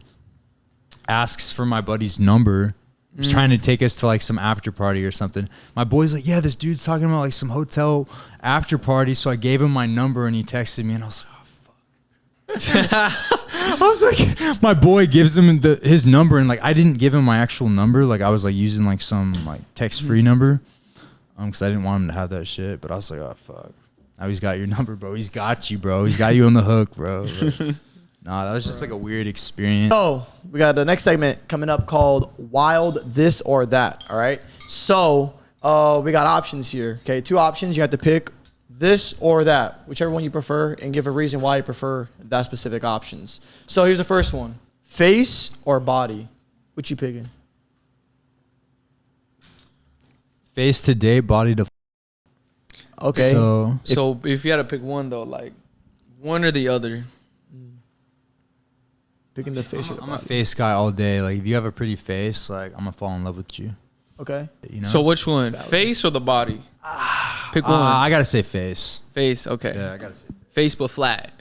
Asks for my buddy's number. He's trying to take us to like some after party or something. My boy's like, yeah, this dude's talking about like some hotel after party. So I gave him my number and he texted me, and I was like, oh fuck. I was like, my boy gives him his number, and like I didn't give him my actual number. Like I was like using like some like text-free number, because I didn't want him to have that shit. But I was like, oh fuck. Now he's got your number, bro. He's got you, bro. He's got you on the hook, bro. Like, nah, that was just like a weird experience. So we got the next segment coming up called Wild This or That. All right. So we got options here. Okay. 2 options. You have to pick this or that, whichever one you prefer, and give a reason why you prefer that specific options. So here's the first one: face or body. What you picking? Face to date, body to. Okay. So if you had to pick one though, like one or the other. Picking the face. I'm a face guy all day. Like if you have a pretty face, like I'm gonna fall in love with you. Okay. You know? So which one, face or the body? Pick one. I gotta say face. Face. Okay. Yeah, I gotta say face, but flat.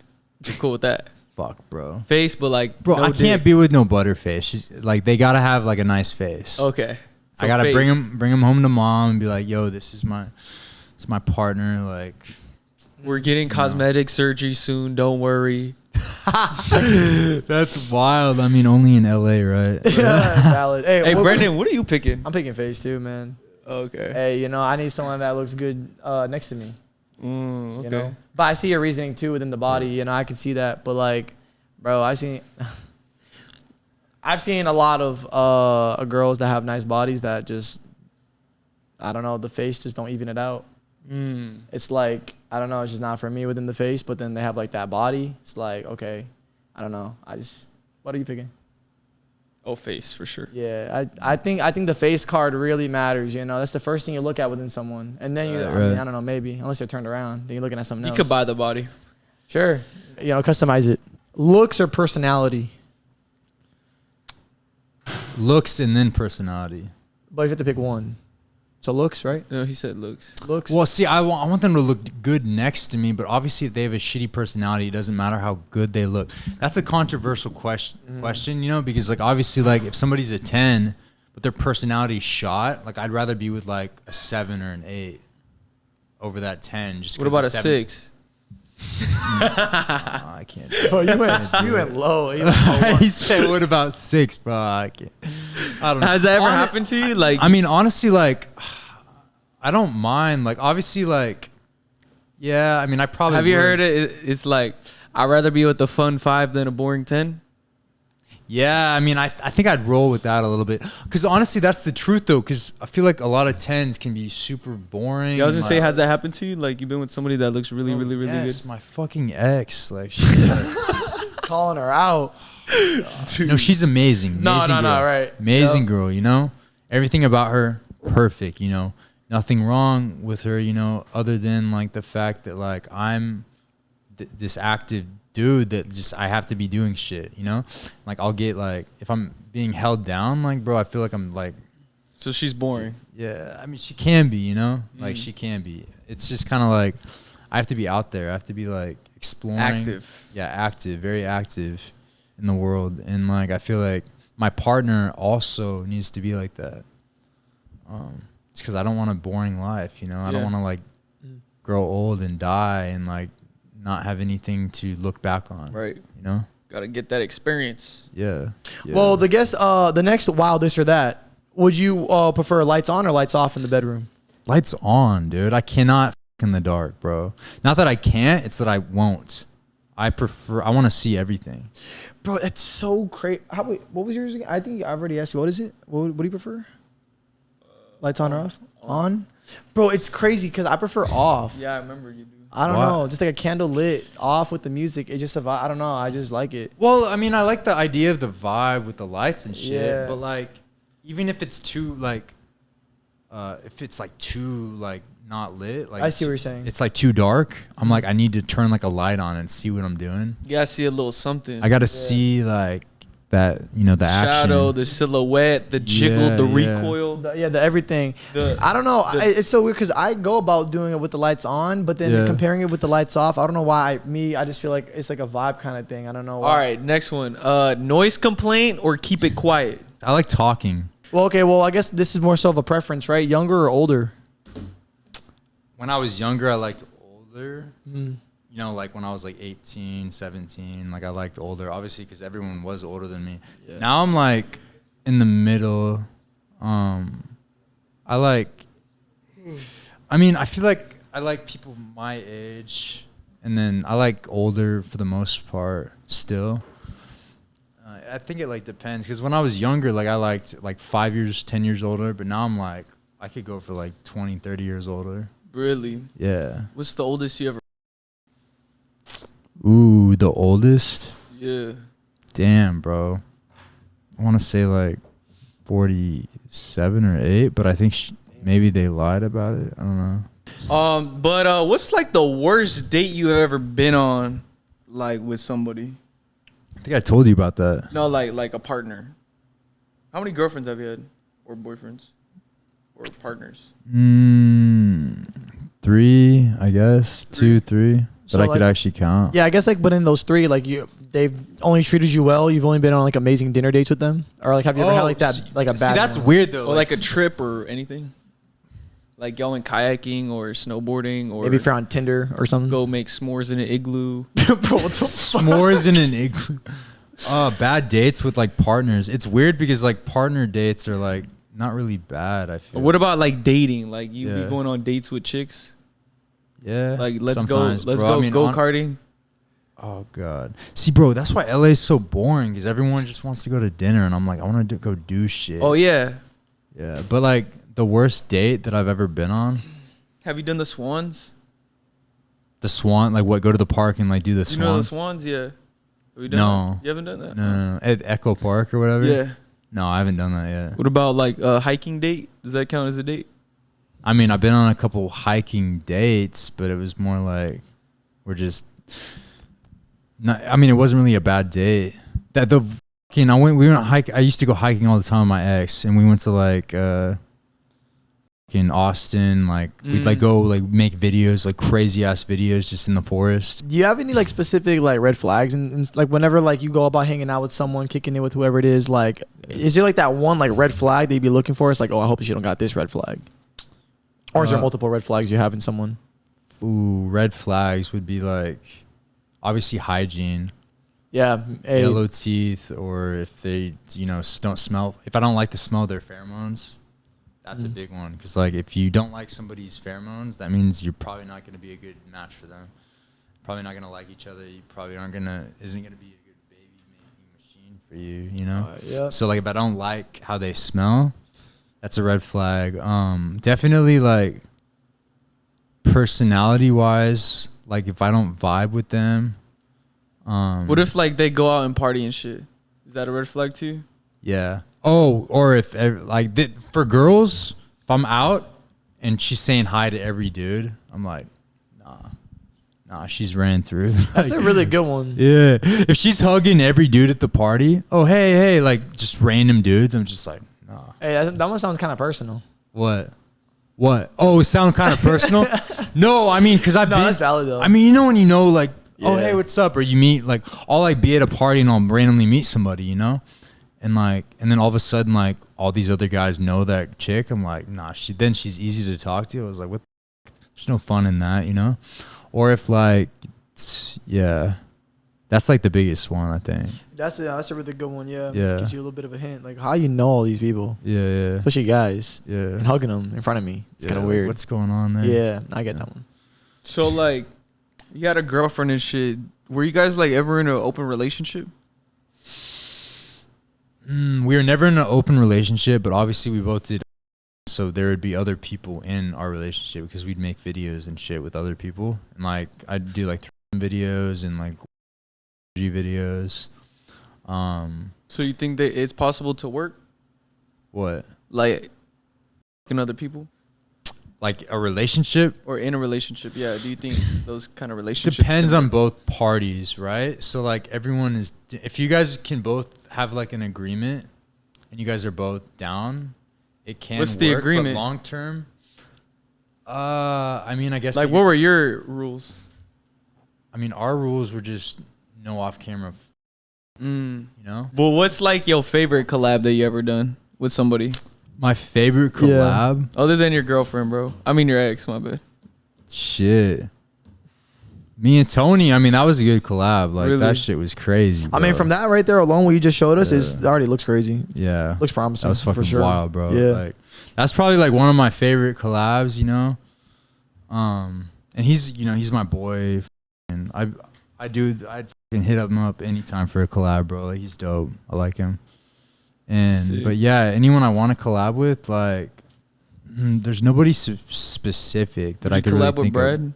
You're cool with that? Fuck, bro. Face, but like bro, no I can't be with no butterface. She's like, they gotta have like a nice face. Okay. So I gotta face. bring him home to mom and be like, yo, this is my partner. Like, we're getting cosmetic surgery soon. Don't worry. That's wild. I mean, only in LA, right? Yeah, valid. Hey, Brendan, what are you picking? I'm picking face too, man. Okay. Hey, you know, I need someone that looks good next to me. Okay. You know? But I see your reasoning too within the body. You know, I can see that. But like, bro, I've seen a lot of girls that have nice bodies that just, I don't know, the face just don't even it out. It's like, I don't know, it's just not for me within the face, but then they have like that body. It's like, okay, I don't know. What are you picking? Oh, face for sure. Yeah, I think the face card really matters, you know. That's the first thing you look at within someone. And then I mean, I don't know, maybe, unless they're turned around, then you're looking at something else. You could buy the body. Sure. You know, customize it. Looks or personality? Looks and then personality. But you have to pick one. So looks, right? No, he said looks. Looks. Well, see, I want them to look good next to me, but obviously if they have a shitty personality, it doesn't matter how good they look. That's a controversial question, you know, because like obviously like if somebody's a 10, but their personality's shot, like I'd rather be with like a 7 or an 8. over that 10. Just What about a 6? I can't. Bro, you went low. You went low. He said, "What about 6, bro?" I can't. I don't know. Has that ever happened to you? Like, I mean, honestly, like, I don't mind. Like, obviously, like, yeah. I mean, I probably have you would. heard it? It's like, I'd rather be with a fun 5 than a boring 10. Yeah, I mean, I think I'd roll with that a little bit. Because honestly, that's the truth, though. Because I feel like a lot of 10s can be super boring. Yeah, I was gonna and, say, like, has that happened to you? Like, you've been with somebody that looks really yes, good? my fucking ex. Like, she's like, Calling her out. no, she's amazing. No, Amazing girl. right. Amazing girl, you know? Everything about her, perfect, you know? Nothing wrong with her, you know, other than, like, the fact that, like, I'm this active dude that just I have to be doing shit, you know? Like, I'll get, like, if I'm being held down, like, bro, I feel like I'm, like... So she's boring. Yeah, I mean, she can be, you know? Like, she can be. It's just kind of like, I have to be out there. I have to be, like, exploring. Active. Yeah, active, very active in the world. And, like, I feel like my partner also needs to be like that. It's because I don't want a boring life, you know? I don't want to, like, grow old and die and, like, not have anything to look back on. Right. You know? Gotta get that experience. Yeah. Well, the next wow, this or that. Would you prefer lights on or lights off in the bedroom? Lights on, dude. I cannot f- in the dark, bro. Not that I can't, it's that I won't. I want to see everything. Bro, that's so crazy. What was yours again? I think I already asked you. What is it? What do you prefer? Lights on or off? On? Bro, it's crazy because I prefer off. Yeah, I remember you do. I don't know. Just like a candle lit off with the music. It's just a vibe. I don't know. I just like it. Well, I mean, I like the idea of the vibe with the lights and shit. Yeah. But, like, even if it's too, like, if it's, like, too, like, not lit. Like, I see what you're saying. It's, like, too dark. I'm like, I need to turn, like, a light on and see what I'm doing. You gotta see a little something. I got to see, like, that, you know, the shadow, action. the silhouette, the jiggle, the recoil. The everything. I don't know. It's so weird because I go about doing it with the lights on, but then comparing it with the lights off, I don't know why. I just feel like it's like a vibe kind of thing. I don't know why. All right, next one. Noise complaint or keep it quiet? I like talking. Well, okay. Well, I guess this is more so of a preference, right? Younger or older? When I was younger, I liked older. You know, like when I was like 18, 17, like I liked older, obviously, because everyone was older than me. Yeah. Now I'm like in the middle. I feel like I like people my age, and then I like older for the most part still. I think it like depends, because when I was younger, like I liked like 5 years, 10 years older, but now I'm like, I could go for like 20, 30 years older. Really? Yeah. What's the oldest you ever? Ooh, the oldest? Yeah. Damn, bro. I want to say like 47 or 8, but I think maybe they lied about it. I don't know. But what's like the worst date you ever been on, like with somebody? I think I told you about that. No, like a partner. How many girlfriends have you had, or boyfriends, or partners? 3, I guess. 2, 3. So But I like, could actually count. Yeah, I guess like, but in those 3, like they've only treated you well. You've only been on like amazing dinner dates with them, or like have you ever had like that, like a bad? See, that's one? weird though. Or like a trip or anything? Like going kayaking or snowboarding, or Maybe if you're on Tinder or something. go make s'mores in an igloo. Bro, what the S'mores in an igloo. Bad dates with like partners. It's weird because like partner dates are like not really bad, I feel. What about like dating? Like you Yeah. be going on dates with chicks? Yeah. Like let's sometimes, go bro. I mean, go-karting. Oh god. See, bro, that's why LA is so boring, because everyone just wants to go to dinner, and I'm like, I want to go do shit. Oh yeah. Yeah, but like the worst date that I've ever been on, Have you done the Swans? the Swan, like what? Go to the park and like do the You know the Swans? Swans? Yeah. Have you done No. that? You haven't done that? No, at Echo Park or whatever. Yeah. No, I haven't done that yet. What about like a hiking date? Does that count as a date? I mean, I've been on a couple hiking dates, but it was more like we're just. Not, I mean, it wasn't really a bad date. We went hike. I used to go hiking all the time with my ex, and we went to like in Austin. Like we'd like go like make videos, like crazy ass videos, just in the forest. Do you have any like specific like red flags and like whenever like you go about hanging out with someone, kicking it with whoever it is, like is there like that one like red flag that you'd be looking for? It's like, oh, I hope she don't got this red flag. Or is there multiple red flags you have in someone? Ooh, red flags would be like obviously hygiene. Yeah. Hey, Yellow teeth, or if they, don't smell. If I don't like the smell of their pheromones, that's a big one. Because like, if you don't like somebody's pheromones, that means you're probably not going to be a good match for them. Probably not going to like each other. You probably isn't going to be a good baby making machine for you. yeah. So like, if I don't like how they smell, that's a red flag. Definitely like personality wise, like if I don't vibe with them. What if like they go out and party and shit? Is that a red flag too? Yeah. Oh, or if like for girls, if I'm out and she's saying hi to every dude, I'm like, nah, she's ran through. That's a really good one. Yeah. If she's hugging every dude at the party, oh hey, like just random dudes, I'm just like, nah. Hey, that one sounds kind of personal. What? Oh, it sounds kind of personal. No, I mean, because that's valid though. I mean, when like. Oh, hey, what's up? Or you meet, like, I'll, like, be at a party and I'll randomly meet somebody, And, like, and then all of a sudden, like, all these other guys know that chick. I'm like, nah, she's easy to talk to. I was like, what the there's no fun in that, Or if, like, yeah. That's, like, the biggest one, I think. That's a really good one, yeah. Yeah. Gives you a little bit of a hint. Like, how you know all these people? Yeah. Especially guys. Yeah. And hugging them in front of me. It's kind of weird. What's going on there? Yeah, I get that one. So like, you had a girlfriend and shit. Were you guys like ever in an open relationship? We were never in an open relationship, but obviously we both did. So there would be other people in our relationship because we'd make videos and shit with other people. And like, I'd do like videos and like videos. So you think that it's possible to work? What? Like, in other people? Like a relationship? Or in a relationship, yeah. Do you think those kind of relationships? Depends on both parties, right? So like everyone is, if you guys can both have like an agreement and you guys are both down, it can What's the work, agreement? But long term, I mean, I guess. Like, what were your rules? I mean, our rules were just no off camera, Well, what's like your favorite collab that you ever done with somebody? My favorite collab? Other than your girlfriend, bro. I mean, your ex, my bad. Shit. Me and Tony, I mean, that was a good collab. Like, Really? that shit was crazy, bro. I mean, from that right there alone, what you just showed us, it already looks crazy. Yeah. Looks promising. That was fucking for sure. wild, bro. Yeah. Like, that's probably, like, one of my favorite collabs, And he's, he's my boy. And I'd fucking hit him up anytime for a collab, bro. Like, he's dope. I like him. Sick. But yeah, anyone I want to collab with, like, there's nobody specific that I could really think with Brad? of.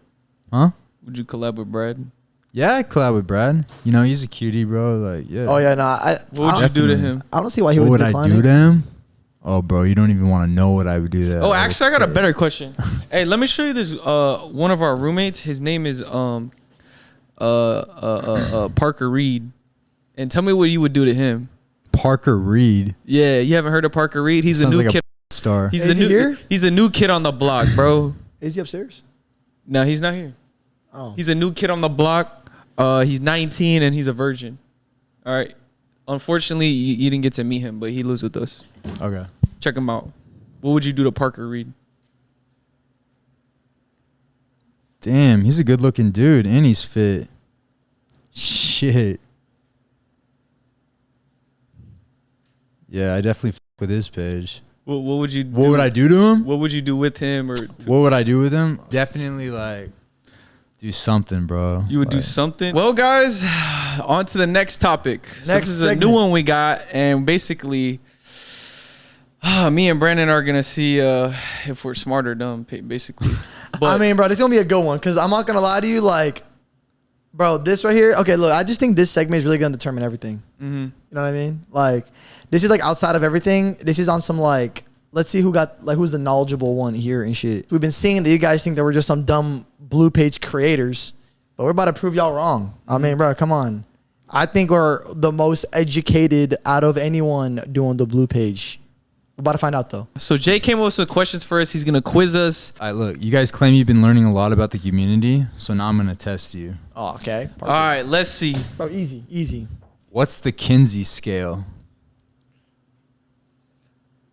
Huh? Would you collab with Brad? Yeah, I collab with Brad. He's a cutie, bro. Like, yeah. Oh yeah, no. What would you do to him? I don't see why he What would would I decline do it. to him? Oh, bro, you don't even want to know what I would do to that. Oh, actually, I got a better question. Hey, let me show you this. One of our roommates, his name is Parker Reed, and tell me what you would do to him. Parker Reed. Yeah, you haven't heard of Parker Reed? He's a Sounds new like kid. Star. He's Is the he new. here? He's a new kid on the block, bro. Is he upstairs? No, he's not here. Oh. He's a new kid on the block. He's 19 and he's a virgin. All right. Unfortunately, you didn't get to meet him, but he lives with us. Okay. Check him out. What would you do to Parker Reed? Damn, he's a good looking dude and he's fit. Shit. Yeah, I definitely fuck with his page. What would you? What would I do to him? What would you do with him, or What would I do with him? Definitely like do something, bro. you would do something? Well, guys, on to the next topic. So Next this is a segment. new one we got, and basically, me and Brandon are gonna see if we're smart or dumb, basically. But I mean, bro, this is gonna be a good one because I'm not gonna lie to you, like, bro, this right here. Okay, look, I just think this segment is really gonna determine everything. mm-hmm. You know what I mean? Like, this is like outside of everything. This is on some like, let's see who's the knowledgeable one here and shit. We've been seeing that you guys think that we're just some dumb blue page creators, but we're about to prove y'all wrong. I mean, bro, come on. I think we're the most educated out of anyone doing the blue page. We're about to find out though. So Jay came up with some questions for us. He's gonna quiz us. All right, look, you guys claim you've been learning a lot about the community, so now I'm gonna test you. Oh, okay. All right, let's see. Bro, easy. What's the Kinsey scale?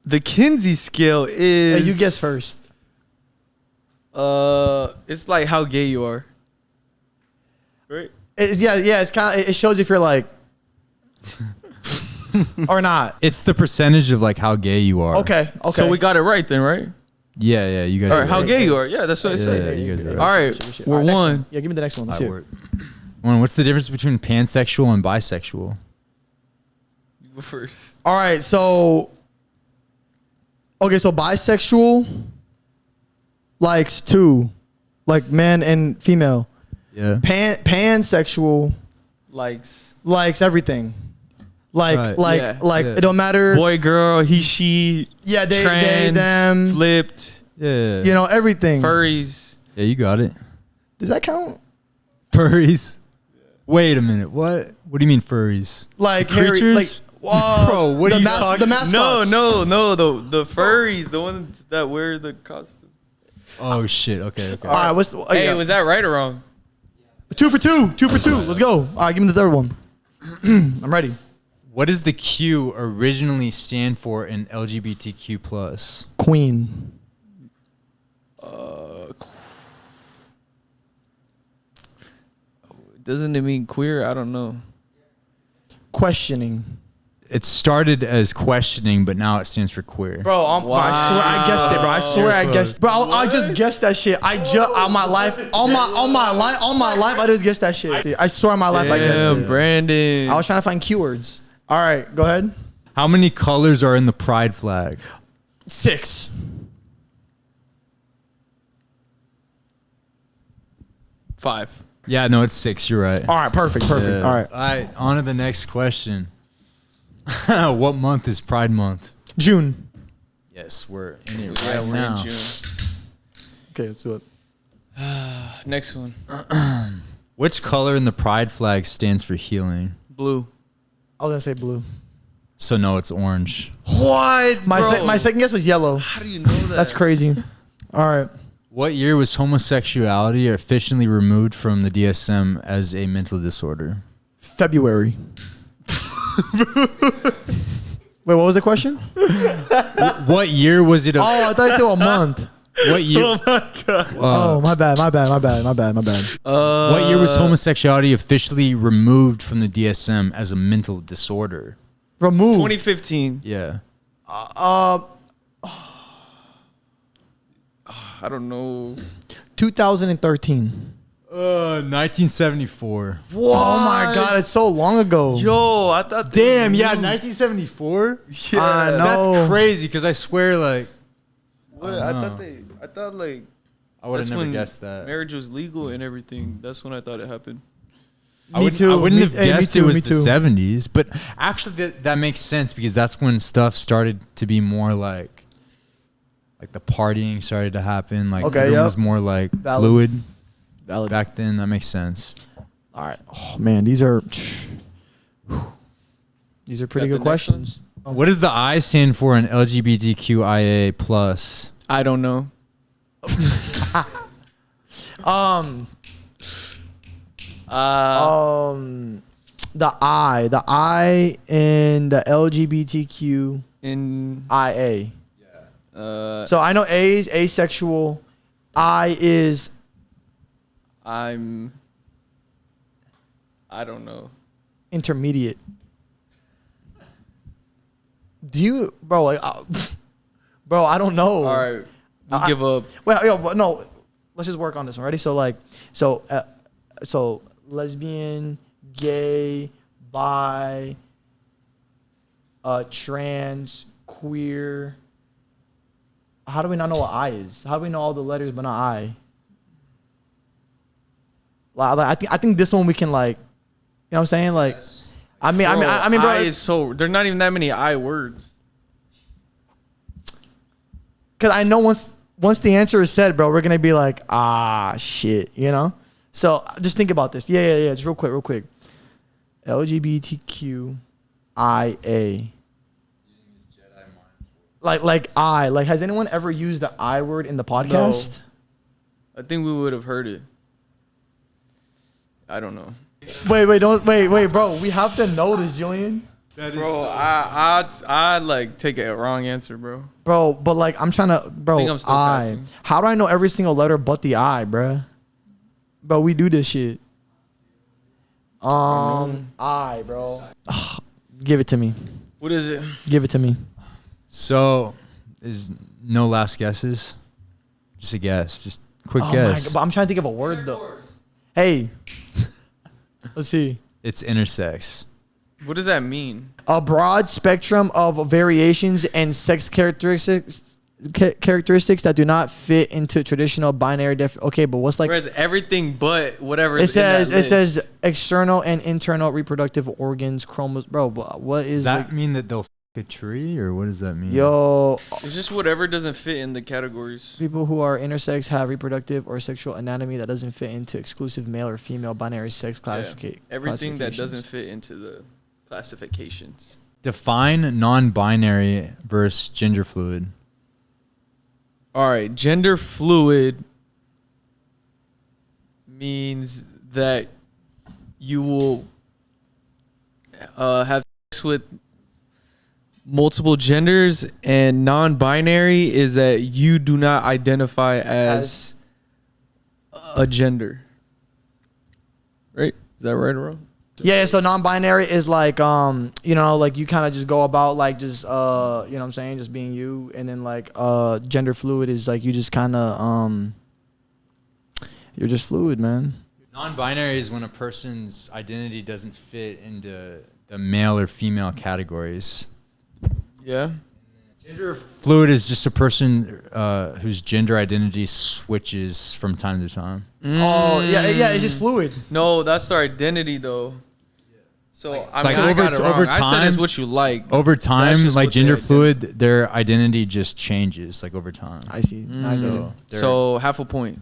The Kinsey scale is. Hey, you guess first. It's like how gay you are. Right? It's kind of, it shows if you're like, or not. It's the percentage of like how gay you are. Okay. So we got it right then, right? Yeah, you guys. All are right, how right. gay you are. Yeah, that's what I said. Yeah, you guys are All right. right, Shit. we're All right, next one. Yeah, give me the next one. Let's see. Alright, what's the difference between pansexual and bisexual? You go first. All right, so bisexual likes two, like man and female. Yeah. Pansexual Likes likes everything. Like Right. it don't matter. boy, girl, he, she. Yeah, they trans, them. flipped, Yeah. You know everything. furries. Yeah, you got it. Does that count? Furries. Wait a minute. What? What do you mean furries? Like Creatures? Harry, like Bro, what the are you mas- talking? the mascots. No, the furries, the ones that wear the costume. Oh shit. Okay. All right, what's the, Hey, was that right or wrong? 2 for 2? 2 for 2. Let's go. All right, give me the third one. I'm ready. What does the Q originally stand for in LGBTQ plus? Queen. Doesn't it mean queer? I don't know. Questioning. It started as questioning, but now it stands for queer. Bro, I swear I guessed it, bro. I swear I guessed. Bro, I just guessed that shit. I just on my life, I just guessed that shit. I swear on my life I guessed Damn, it. Brandon. I was trying to find keywords. All right, go ahead. How many colors are in the pride flag? 6. Five. Yeah, no, it's 6. You're right. All right, perfect. Yeah. All right. All right, on to the next question. What month is Pride Month? June. Yes, we're in it Yeah, right we're now. in June. Okay, let's do it. Next one. Which color in the pride flag stands for healing? Blue. I was gonna say blue. So no, it's orange. What? My second guess was yellow. How do you know that? That's crazy. All right. What year was homosexuality officially removed from the DSM as a mental disorder? February. Wait, what was the question? What year was it? Oh, I thought you said a month. What year? Oh my god. Oh, my bad. What year was homosexuality officially removed from the DSM as a mental disorder? Remove. 2015. Yeah. I don't know. 2013. 1974. Oh my god, it's so long ago. Yo, I thought. Damn, yeah, 1974. Yeah. I know. That's crazy because I swear, like, What? I thought like. I would have that's never when guessed that. Marriage was legal and everything. That's when I thought it happened. Me too. I wouldn't Me- have hey, me guessed too, it was me the too. 70s, but actually that makes sense because that's when stuff started to be more like the partying started to happen. Like Okay, everyone yep. was more like Valid. fluid Valid. back then. That makes sense. All right. Oh man, these are pretty Got good the next questions. What does the I stand for in LGBTQIA plus? I don't know. The I in the LGBTQIA. In So I know A is asexual. I is I don't know. intermediate. Do you, bro? Like, bro, I don't know. All right, we I- give up. Well, no. Let's just work on this one. Ready? So so lesbian, gay, bi, trans, queer. How do we not know what I is? How do we know all the letters but not I? Like, I think this one we can, like, you know what I'm saying? Like, I mean, bro. I is so there's not even that many I words. Because I know once the answer is said, bro, we're gonna be like, shit, you know. So just think about this. Yeah. Just real quick. LGBTQIA. Like has anyone ever used the I word in the podcast? I think we would have heard it. I don't know. Wait, bro. We have to know this, Julian. Bro, I like take a wrong answer, bro. Bro, but like I'm trying to, bro. I think I'm still passing. How do I know every single letter but the I, bro? But we do this shit. I, bro. Give it to me. What is it? Give it to me. So, is no last guesses? Just a guess. Just quick Oh guess. my God, but I'm trying to think of a word though. Hey, let's see. It's intersex. What does that mean? A broad spectrum of variations and sex characteristics that do not fit into traditional binary Okay, but what's like? Whereas everything but whatever. It says external and internal reproductive organs, chromosomes. Bro, what is Does that like, mean that they'll a tree, or what does that mean? yo? It's just whatever doesn't fit in the categories. People who are intersex have reproductive or sexual anatomy that doesn't fit into exclusive male or female binary sex classification. Everything that doesn't fit into the classifications. Define non-binary versus gender fluid. All right, gender fluid means that you will have sex with multiple genders, and non-binary is that you do not identify as a gender. Right? Is that right or wrong? Yeah, so non-binary is like you know, like you kind of just go about like just you know what I'm saying, just being you, and then like gender fluid is like you just kind of you're just fluid, man. Non-binary is when a person's identity doesn't fit into the male or female categories. Yeah. Gender fluid is just a person whose gender identity switches from time to time. Oh, yeah, it's just fluid. No, that's their identity though. So I mean, like I got it wrong. over I said time- it's what you like. Over That's time, just like what they gender identify. fluid, their identity just changes like over time. I see. I get it. they're- So half a point.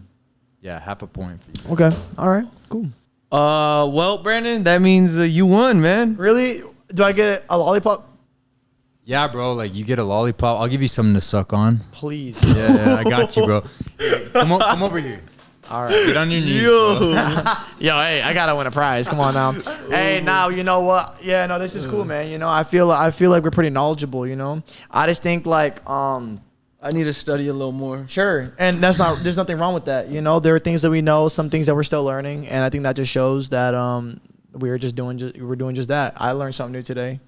yeah, half a point for you. Okay. All right. Cool. Well, Brandon, that means you won, man. Really? Do I get a lollipop? Yeah, bro. Like you get a lollipop. I'll give you something to suck on. Please. Yeah, I got you, bro. Come over here. All right. Get on your knees, bro. Yo, hey, I gotta win a prize. Come on now. Hey, now you know what? Yeah, no, this is cool, man. You know, I feel like we're pretty knowledgeable. You know, I just think like I need to study a little more. sure, and there's nothing wrong with that. You know, there are things that we know, some things that we're still learning, and I think that just shows that we're doing just that. I learned something new today.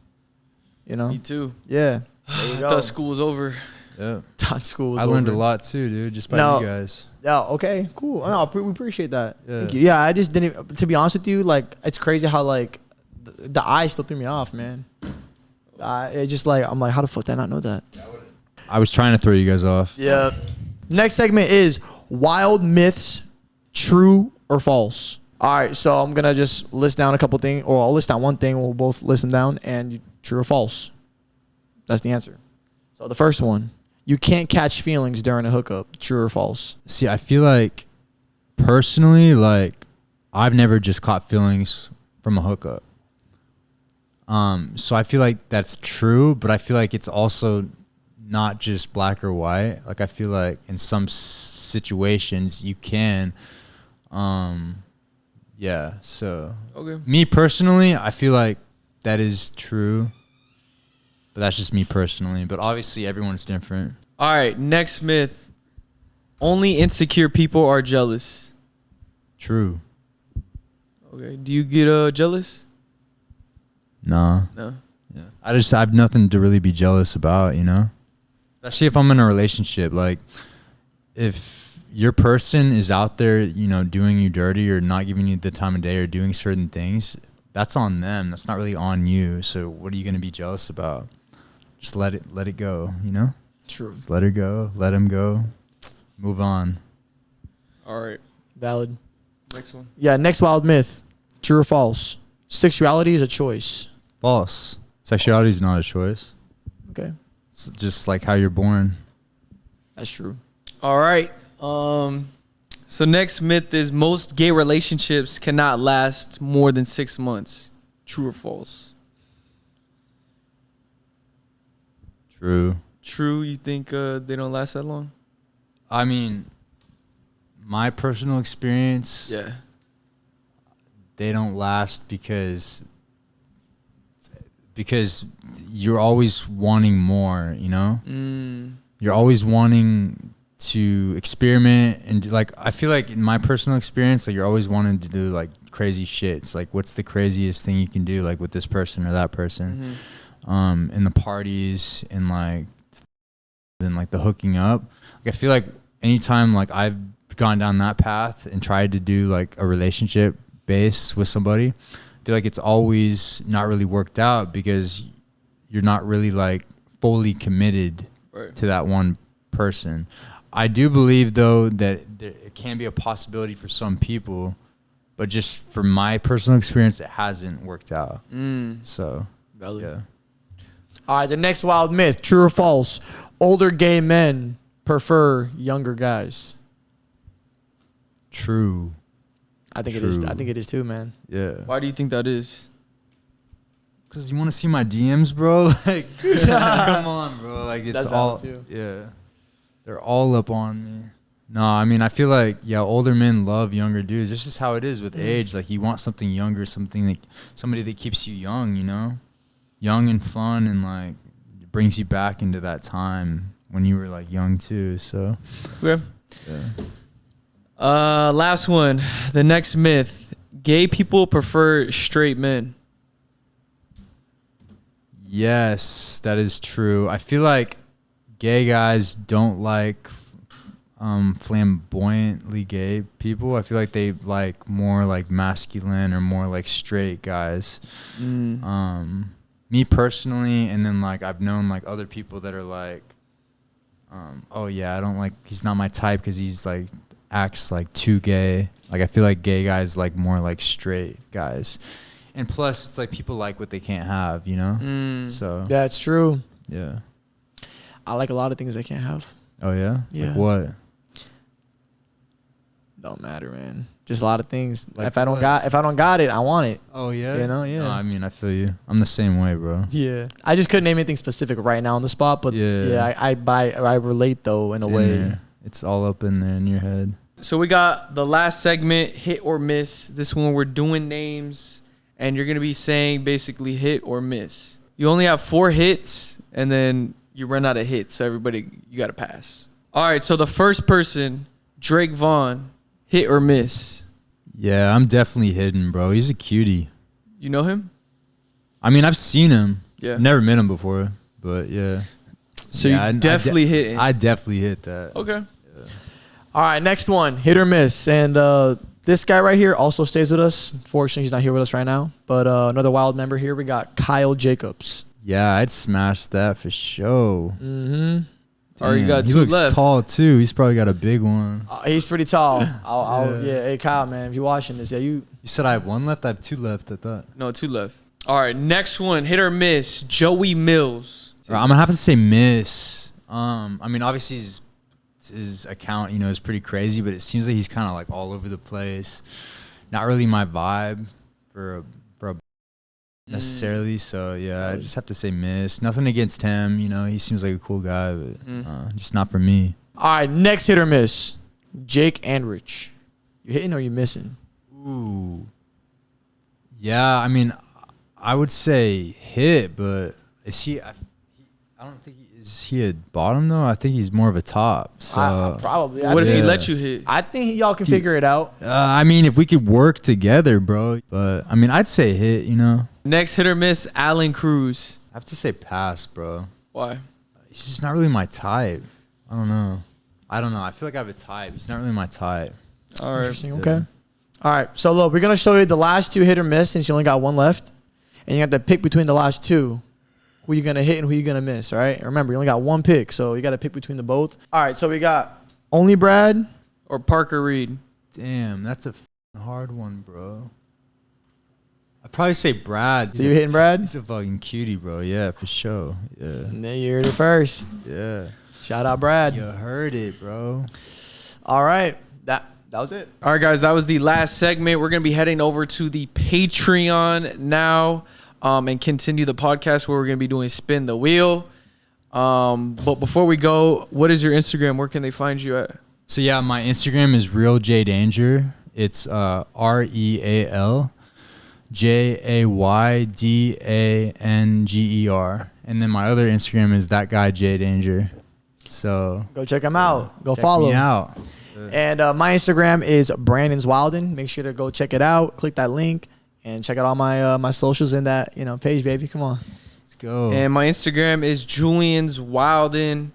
You know. Me too. Yeah. I thought school was over. Yeah. Thought school was I learned over. a lot too, dude, just by No. you guys. Yeah. Okay. Cool. No, we appreciate that. Yeah. Thank you. Yeah. I just didn't. To be honest with you, like it's crazy how like the eye still threw me off, man. It just like I'm like, how the fuck did I not know that? I was trying to throw you guys off. Yeah. Next segment is wild myths, true or false. All right. So I'm gonna just list down a couple things, or I'll list down one thing. We'll both list them down, and true or false. That's the answer. So the first one. You can't catch feelings during a hookup. True or false? See, I feel like personally, like I've never just caught feelings from a hookup. So I feel like that's true, but I feel like it's also not just black or white. Like I feel like in some situations you can, yeah. So Okay. me personally, I feel like that is true. But that's just me personally. But obviously, everyone's different. All right. Next myth. Only insecure people are jealous. True. Okay. Do you get jealous? Nah. No. Yeah. I have nothing to really be jealous about, you know? Especially if I'm in a relationship. Like, if your person is out there, you know, doing you dirty or not giving you the time of day or doing certain things, that's on them. That's not really on you. So what are you going to be jealous about? Just let it go, you know? True. Just let her go. Let him go. Move on. All right. Valid. Next one. Yeah, next wild myth. True or false? Sexuality is a choice. False. Sexuality is not a choice. Okay. It's just like how you're born. That's true. All right. So next myth is most gay relationships cannot last more than 6 months. True or false? True. True. You think they don't last that long? I mean, my personal experience, Yeah. they don't last because because you're always wanting more, you know? You're always wanting to experiment and like, I feel like in my personal experience, like you're always wanting to do like crazy shit. It's like, what's the craziest thing you can do like with this person or that person? In the parties and like the hooking up. Like I feel like anytime like I've gone down that path and tried to do like a relationship base with somebody, I feel like it's always not really worked out because you're not really like fully committed to that one person. I do believe though that it can be a possibility for some people, but just for my personal experience, it hasn't worked out. So, yeah. All right, the next wild myth, true or false? Older gay men prefer younger guys. True. I think it is. I think it is too, man. Yeah. Why do you think that is? Because you want to see my DMs, bro. Like, come on, bro. Like, it's That's all. too. Yeah. They're all up on me. No, I mean, I feel like, yeah, older men love younger dudes. It's just how it is with age. Like, you want something younger, somebody that keeps you young, you know? Young and fun, and, like, it brings you back into that time when you were, like, young, too. So, Okay. yeah. Last one. The next myth. Gay people prefer straight men. Yes, that is true. I feel like gay guys don't like flamboyantly gay people. I feel like they like more like masculine or more like straight guys. Me personally, and then like I've known like other people that are like, oh yeah, I don't like, he's not my type because he's like acts like too gay. Like I feel like gay guys like more like straight guys. And plus it's like people like what they can't have, you know? So That's true. yeah. I like a lot of things I can't have. Oh yeah? Yeah. Like what? Don't matter, man. Just a lot of things. Like if I don't what? got it, I want it. Oh yeah. You know, yeah. No, I mean, I feel you. I'm the same way, bro. Yeah. I just couldn't name anything specific right now on the spot, but Yeah. I relate though in It's a way. there. It's all up in there in your head. So we got the last segment, hit or miss. This one we're doing names, and you're going to be saying basically hit or miss. You only have 4 hits, and then you run out of hits, so everybody, you got to pass. All right, so the first person, Drake Vaughn, hit or miss. Yeah, I'm definitely hidden, bro. He's a cutie. You know him? I mean, I've seen him. Yeah. Never met him before, but yeah. So Yeah, you definitely hit it. I definitely hit that. Okay. All right, next one, hit or miss. And this guy right here also stays with us. Fortunately, he's not here with us right now. But another wild member here, we got Kyle Jacobs. Yeah, I'd smash that for sure. Mm-hmm. All right, you got he 2 looks left. tall too. He's probably got a big one. He's pretty tall. Yeah, hey, Kyle, man, if you're watching this, You said I have 1 left? I have 2 left, I thought. No, 2 left. All right, next one, hit or miss, Joey Mills. I'm going to have to say miss. I mean, obviously his account, you know, is pretty crazy, but it seems like he's kind of like all over the place. Not really my vibe for a necessarily. So yeah, I just have to say miss. Nothing against him, you know, he seems like a cool guy, but just not for me. All right, next hit or miss, Jake Andrich. You hitting or you missing? Ooh. Yeah, I mean, I would say hit, but is he? I don't think is he a bottom though. I think he's more of a top. So probably. What if he let you hit? I think y'all can figure it out. I mean, if we could work together, bro. But I mean, I'd say hit. You know. Next hit or miss, Alan Cruz. I have to say pass, bro. Why? He's just not really my type. I don't know. I feel like I have a type. He's not really my type. All right. Interesting. Okay. All right. So look, we're gonna show you the last 2 hit or miss since you only got 1 left, and you have to pick between the last 2. Who you gonna hit and who you gonna miss? All right. Remember, you only got 1 pick, so you got to pick between the both. All right. So we got only Brad Or Parker Reed. Damn, that's a hard one, bro. I'd probably say Brad. So you're hitting Brad? He's a fucking cutie, bro. Yeah, for sure. Yeah. And then you heard it first. Yeah. Shout out Brad. You heard it, bro. All right. That was it. All right, guys, that was the last segment. We're going to be heading over to the Patreon now and continue the podcast where we're going to be doing Spin the Wheel. But before we go, what is your Instagram? Where can they find you at? So, yeah, my Instagram is RealJDanger. It's JAYDANGER. And then my other Instagram is that guy J Danger. So go check him out. Go check follow me out. And my Instagram is Brandon's Wilden. Make sure to go check it out. Click that link and check out all my my socials in that page, baby. Come on. Let's go. And my Instagram is Julian's Wilden.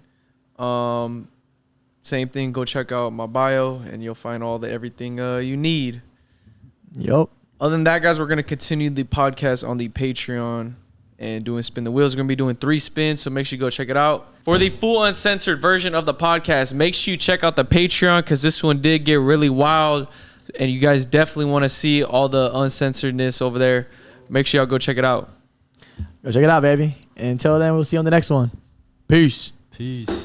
Same thing. Go check out my bio, and you'll find all the everything you need. Yup. Other than that, guys, we're gonna continue the podcast on the Patreon and doing Spin the Wheels. We're gonna be doing 3 spins, so make sure you go check it out. For the full uncensored version of the podcast, make sure you check out the Patreon because this one did get really wild, and you guys definitely want to see all the uncensoredness over there. Make sure y'all go check it out. Go check it out, baby. And until then, we'll see you on the next one. Peace. Peace.